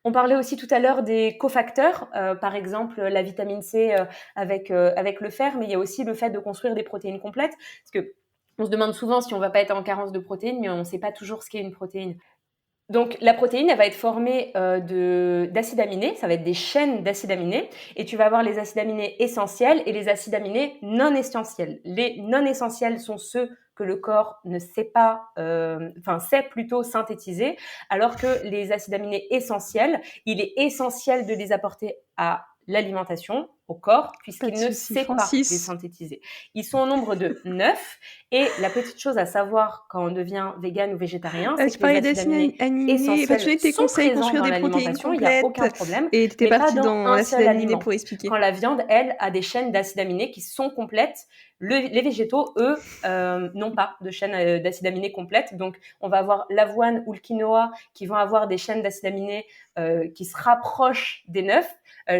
On parlait aussi tout à l'heure des cofacteurs, par exemple la vitamine C avec le fer, mais il y a aussi le fait de construire des protéines complètes, parce que on se demande souvent si on va pas être en carence de protéines, mais on ne sait pas toujours ce qu'est une protéine. Donc la protéine, elle va être formée d'acides aminés, ça va être des chaînes d'acides aminés, et tu vas avoir les acides aminés essentiels et les acides aminés non essentiels. Les non essentiels sont ceux que le corps ne sait pas, sait plutôt synthétiser, alors que les acides aminés essentiels, il est essentiel de les apporter à l'alimentation, au corps, Pas puisqu'il de ne souci, sait pas les Francis. synthétiser. Ils sont au nombre de 9, et la petite chose à savoir quand on devient végane ou végétarien, c'est Tu que les parlais acides d'acides aminés animés, tu essentiels donnais tes sont conseils, présents construire dans des protéines l'alimentation, il n'y a complètes, aucun problème, et tu étais mais pas partie dans dans un l'acide seul aminé pour aliment. expliquer. Quand la viande, elle, a des chaînes d'acides aminés qui sont complètes, les végétaux, eux, n'ont pas de chaîne d'acides aminés complète. Donc, on va avoir l'avoine ou le quinoa qui vont avoir des chaînes d'acides aminés qui se rapprochent des 9.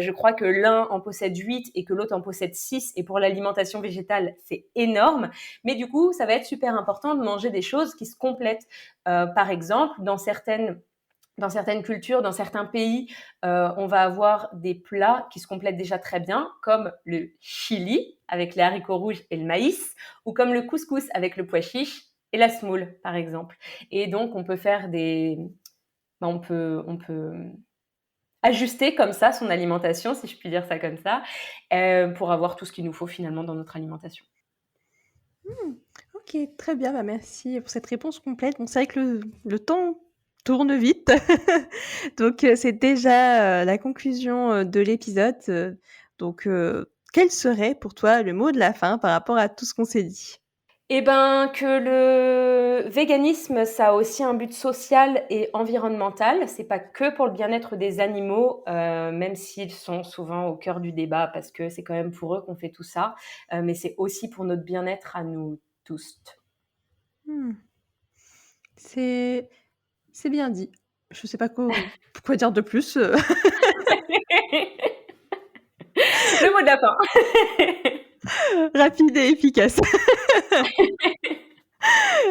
Je crois que l'un en possède 8 et que l'autre en possède 6. Et pour l'alimentation végétale, c'est énorme. Mais du coup, ça va être super important de manger des choses qui se complètent. Par exemple, dans certaines cultures, dans certains pays, on va avoir des plats qui se complètent déjà très bien, comme le chili avec les haricots rouges et le maïs, ou comme le couscous avec le pois chiche et la semoule, par exemple. Et donc, on peut faire on peut ajuster comme ça son alimentation, si je puis dire ça comme ça, pour avoir tout ce qu'il nous faut finalement dans notre alimentation. Ok, très bien, merci pour cette réponse complète. Bon, c'est vrai que le temps tourne vite, donc c'est déjà la conclusion de l'épisode. Quel serait pour toi le mot de la fin par rapport à tout ce qu'on s'est dit? Eh ben, que le véganisme, ça a aussi un but social et environnemental. C'est pas que pour le bien-être des animaux, même s'ils sont souvent au cœur du débat, parce que c'est quand même pour eux qu'on fait tout ça, mais c'est aussi pour notre bien-être à nous tous. Mmh. C'est c'est bien dit. Je sais pas quoi dire de plus, Le mot de la fin. rapide et efficace.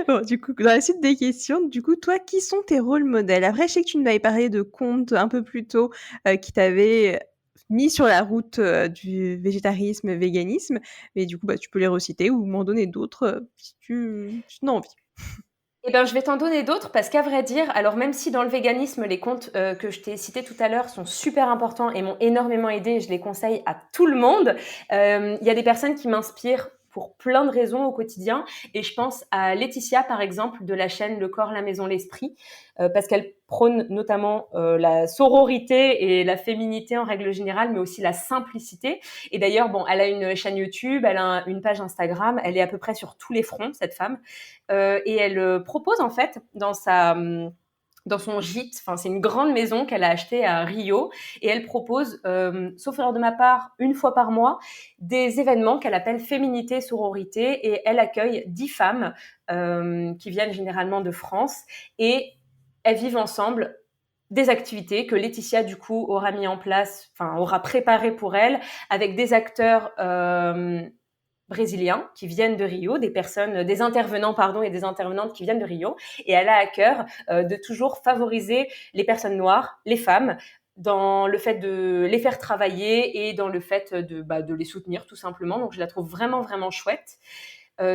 Bon, du coup, dans la suite des questions, du coup, toi, qui sont tes rôles modèles? Après, je sais que tu nous avais parlé de comptes un peu plus tôt, qui t'avaient mis sur la route, du végétarisme, véganisme, mais du coup, tu peux les reciter ou m'en donner d'autres, si tu en as envie. Eh ben, je vais t'en donner d'autres parce qu'à vrai dire, alors même si dans le véganisme, les comptes que je t'ai cités tout à l'heure sont super importants et m'ont énormément aidé, et je les conseille à tout le monde, il y a des personnes qui m'inspirent pour plein de raisons au quotidien. Et je pense à Laetitia, par exemple, de la chaîne Le Corps, la Maison, l'Esprit, parce qu'elle prône notamment la sororité et la féminité en règle générale, mais aussi la simplicité. Et d'ailleurs, bon, elle a une chaîne YouTube, elle a une page Instagram, elle est à peu près sur tous les fronts, cette femme. Et elle propose en fait dans son gîte, enfin c'est une grande maison qu'elle a achetée à Rio, et elle propose, sauf erreur de ma part, une fois par mois, des événements qu'elle appelle Féminité, Sororité, et elle accueille 10 femmes qui viennent généralement de France, et elles vivent ensemble des activités que Laetitia du coup aura mis en place, enfin aura préparé pour elle, avec des acteurs brésiliens qui viennent de Rio, des intervenants et des intervenantes qui viennent de Rio, et elle a à cœur de toujours favoriser les personnes noires, les femmes, dans le fait de les faire travailler et dans le fait de les soutenir tout simplement. Donc je la trouve vraiment vraiment chouette.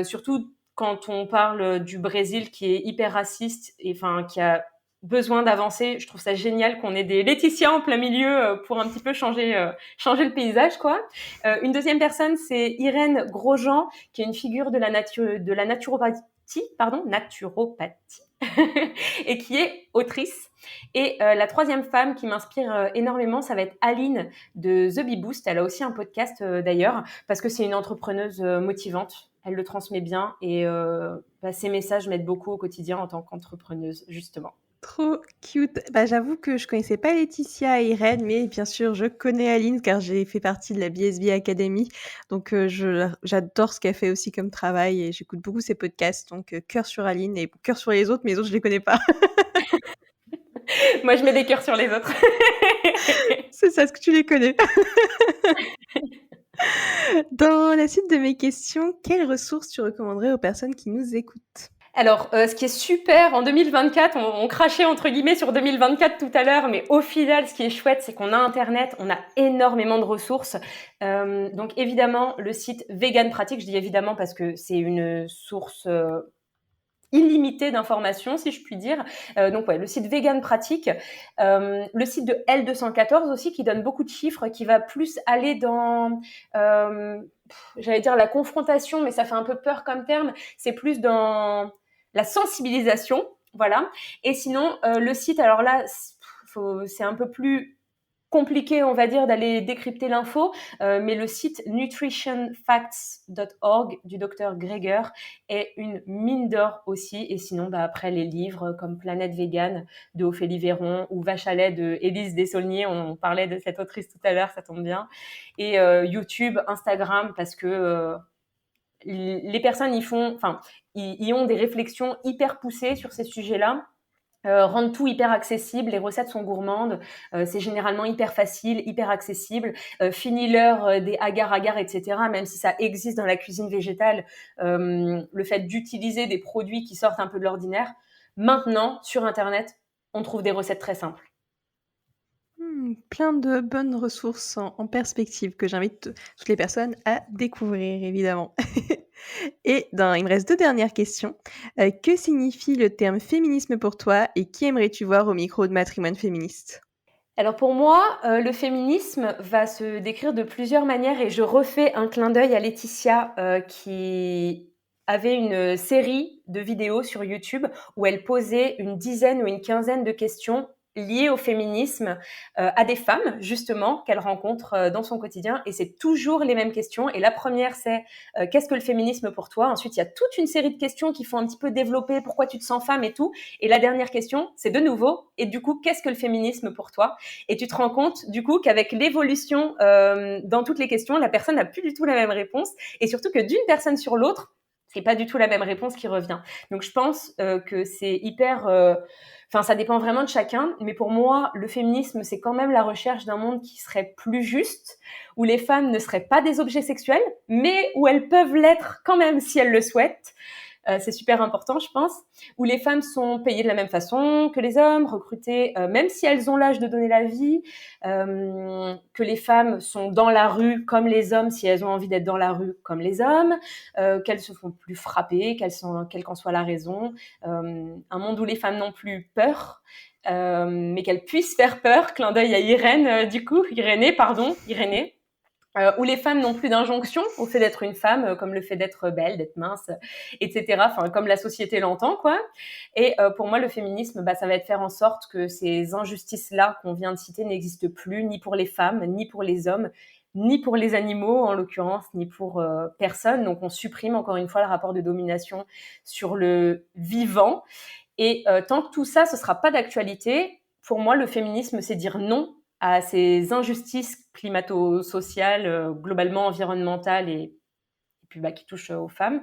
Surtout quand on parle du Brésil qui est hyper raciste et enfin qui a besoin d'avancer. Je trouve ça génial qu'on ait des Laetitia en plein milieu pour un petit peu changer le paysage, quoi. Une deuxième personne, c'est Irène Grosjean, qui est une figure de la naturopathie, et qui est autrice. Et la troisième femme qui m'inspire énormément, ça va être Aline de The Bee Boost. Elle a aussi un podcast d'ailleurs, parce que c'est une entrepreneuse motivante. Elle le transmet bien et ses messages m'aident beaucoup au quotidien en tant qu'entrepreneuse, justement. Trop cute. Bah, j'avoue que je connaissais pas Laetitia et Irène, mais bien sûr, je connais Aline car j'ai fait partie de la BSB Academy. Donc, j'adore ce qu'elle fait aussi comme travail et j'écoute beaucoup ses podcasts. Donc, cœur sur Aline et cœur sur les autres, mais les autres, je les connais pas. Moi, je mets des cœurs sur les autres. C'est ça, ce que tu les connais. Dans la suite de mes questions, quelles ressources tu recommanderais aux personnes qui nous écoutent? Alors, ce qui est super en 2024, on crachait entre guillemets sur 2024 tout à l'heure, mais au final, ce qui est chouette, c'est qu'on a Internet, on a énormément de ressources. Donc évidemment, le site Vegan Pratique, je dis évidemment parce que c'est une source illimitée d'informations, si je puis dire. Donc ouais, le site Vegan Pratique, le site de L214 aussi, qui donne beaucoup de chiffres, qui va plus aller dans... j'allais dire la confrontation, mais ça fait un peu peur comme terme. C'est plus dans la sensibilisation, voilà. Et sinon, le site, alors là, c'est un peu plus compliqué, on va dire, d'aller décrypter l'info, mais le site nutritionfacts.org du docteur Greger est une mine d'or aussi. Et sinon, après, les livres comme Planète Végane de Ophélie Véron ou Vache à lait de Élise Dessaulniers, on parlait de cette autrice tout à l'heure, ça tombe bien. Et YouTube, Instagram, parce que les personnes ils ont des réflexions hyper poussées sur ces sujets-là. Rendent tout hyper accessible, les recettes sont gourmandes, c'est généralement hyper facile, hyper accessible. Fini l'heure des agar-agar, etc. Même si ça existe dans la cuisine végétale, le fait d'utiliser des produits qui sortent un peu de l'ordinaire. Maintenant, sur Internet, on trouve des recettes très simples. Plein de bonnes ressources en perspective que j'invite toutes les personnes à découvrir, évidemment. Et il me reste 2 dernières questions. Que signifie le terme féminisme pour toi et qui aimerais-tu voir au micro de Matrimoine féministe? Alors pour moi, le féminisme va se décrire de plusieurs manières et je refais un clin d'œil à Laetitia, qui avait une série de vidéos sur YouTube où elle posait une dizaine ou une quinzaine de questions liées au féminisme, à des femmes justement qu'elle rencontre, dans son quotidien et c'est toujours les mêmes questions et la première c'est, «Qu'est-ce que le féminisme pour toi?» Ensuite, il y a toute une série de questions qui font un petit peu développer pourquoi tu te sens femme et tout et la dernière question, c'est de nouveau: «Et du coup, qu'est-ce que le féminisme pour toi?» Et tu te rends compte du coup qu'avec l'évolution dans toutes les questions, la personne n'a plus du tout la même réponse et surtout que d'une personne sur l'autre, c'est pas du tout la même réponse qui revient. Donc je pense que c'est hyper... ça dépend vraiment de chacun, mais pour moi, le féminisme, c'est quand même la recherche d'un monde qui serait plus juste, où les femmes ne seraient pas des objets sexuels, mais où elles peuvent l'être quand même si elles le souhaitent. C'est super important, je pense, où les femmes sont payées de la même façon que les hommes, recrutées même si elles ont l'âge de donner la vie, que les femmes sont dans la rue comme les hommes si elles ont envie d'être dans la rue comme les hommes, qu'elles se font plus frapper, quelle qu'en soit la raison, un monde où les femmes n'ont plus peur, mais qu'elles puissent faire peur, clin d'œil à Irénée, où les femmes n'ont plus d'injonction au fait d'être une femme, comme le fait d'être belle, d'être mince, etc. Enfin, comme la société l'entend, quoi. Et pour moi, le féminisme, ça va être faire en sorte que ces injustices-là qu'on vient de citer n'existent plus, ni pour les femmes, ni pour les hommes, ni pour les animaux, en l'occurrence, ni pour personne. Donc, on supprime encore une fois le rapport de domination sur le vivant. Et tant que tout ça, ce sera pas d'actualité, pour moi, le féminisme, c'est dire non à ces injustices climato-sociales, globalement environnementales et puis qui touchent aux femmes,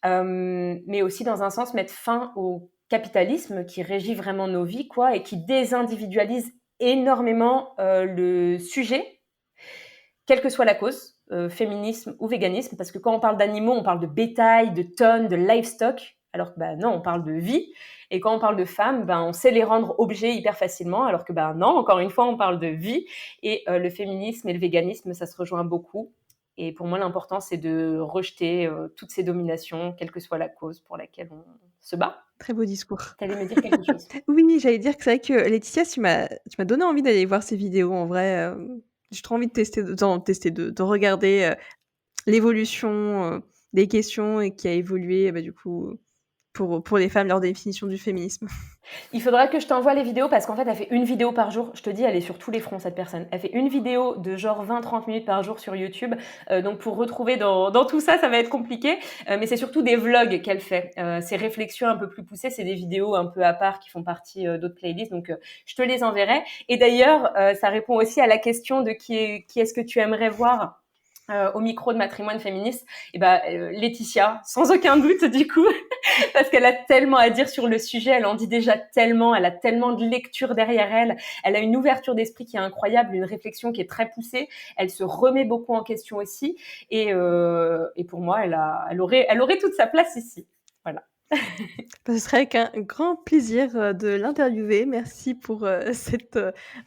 mais aussi dans un sens mettre fin au capitalisme qui régit vraiment nos vies, quoi, et qui désindividualise énormément le sujet, quelle que soit la cause, féminisme ou véganisme, parce que quand on parle d'animaux, on parle de bétail, de tonnes, de livestock, alors que non, on parle de vie. Et quand on parle de femmes, on sait les rendre objets hyper facilement, alors que non, encore une fois, on parle de vie. Et le féminisme et le véganisme, ça se rejoint beaucoup. Et pour moi, l'important, c'est de rejeter toutes ces dominations, quelle que soit la cause pour laquelle on se bat. Très beau discours. Tu allais me dire quelque chose. Oui, j'allais dire que c'est vrai que Laetitia, tu m'as donné envie d'aller voir ces vidéos en vrai, j'ai trop envie de de regarder, l'évolution, des questions et qui a évolué, du coup, pour les femmes, leur définition du féminisme. Il faudra que je t'envoie les vidéos parce qu'en fait, elle fait une vidéo par jour. Je te dis, elle est sur tous les fronts, cette personne. Elle fait une vidéo de genre 20-30 minutes par jour sur YouTube. Donc, pour retrouver dans tout ça, ça va être compliqué. Mais c'est surtout des vlogs qu'elle fait. Ces réflexions un peu plus poussées, c'est des vidéos un peu à part qui font partie d'autres playlists. Donc, je te les enverrai. Et d'ailleurs, ça répond aussi à la question de qui est-ce que tu aimerais voir au micro de Matrimoine féministe, Laetitia, sans aucun doute du coup, parce qu'elle a tellement à dire sur le sujet, elle en dit déjà tellement, elle a tellement de lecture derrière elle, elle a une ouverture d'esprit qui est incroyable, une réflexion qui est très poussée, elle se remet beaucoup en question aussi, et pour moi, elle aurait toute sa place ici. Voilà. Ce serait avec un grand plaisir, de l'interviewer. Merci pour, cette,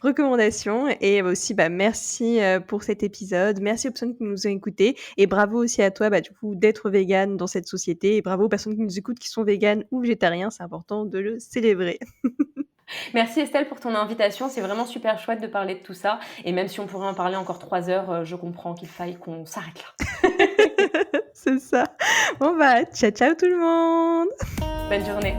recommandation et aussi, merci, pour cet épisode. Merci aux personnes qui nous ont écoutés et bravo aussi à toi, du coup, d'être végane dans cette société et bravo aux personnes qui nous écoutent qui sont véganes ou végétariens, c'est important de le célébrer. Merci Estelle pour ton invitation, c'est vraiment super chouette de parler de tout ça et même si on pourrait en parler encore 3 heures, je comprends qu'il faille qu'on s'arrête là. C'est ça. Bon ciao ciao tout le monde! Bonne journée.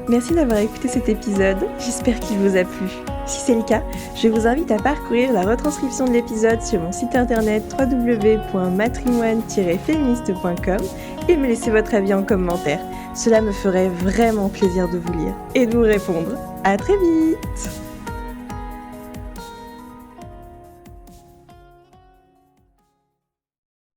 Merci d'avoir écouté cet épisode, j'espère qu'il vous a plu. Si c'est le cas, je vous invite à parcourir la retranscription de l'épisode sur mon site internet www.matrimoine-féministe.com et me laisser votre avis en commentaire. Cela me ferait vraiment plaisir de vous lire et de vous répondre. À très vite!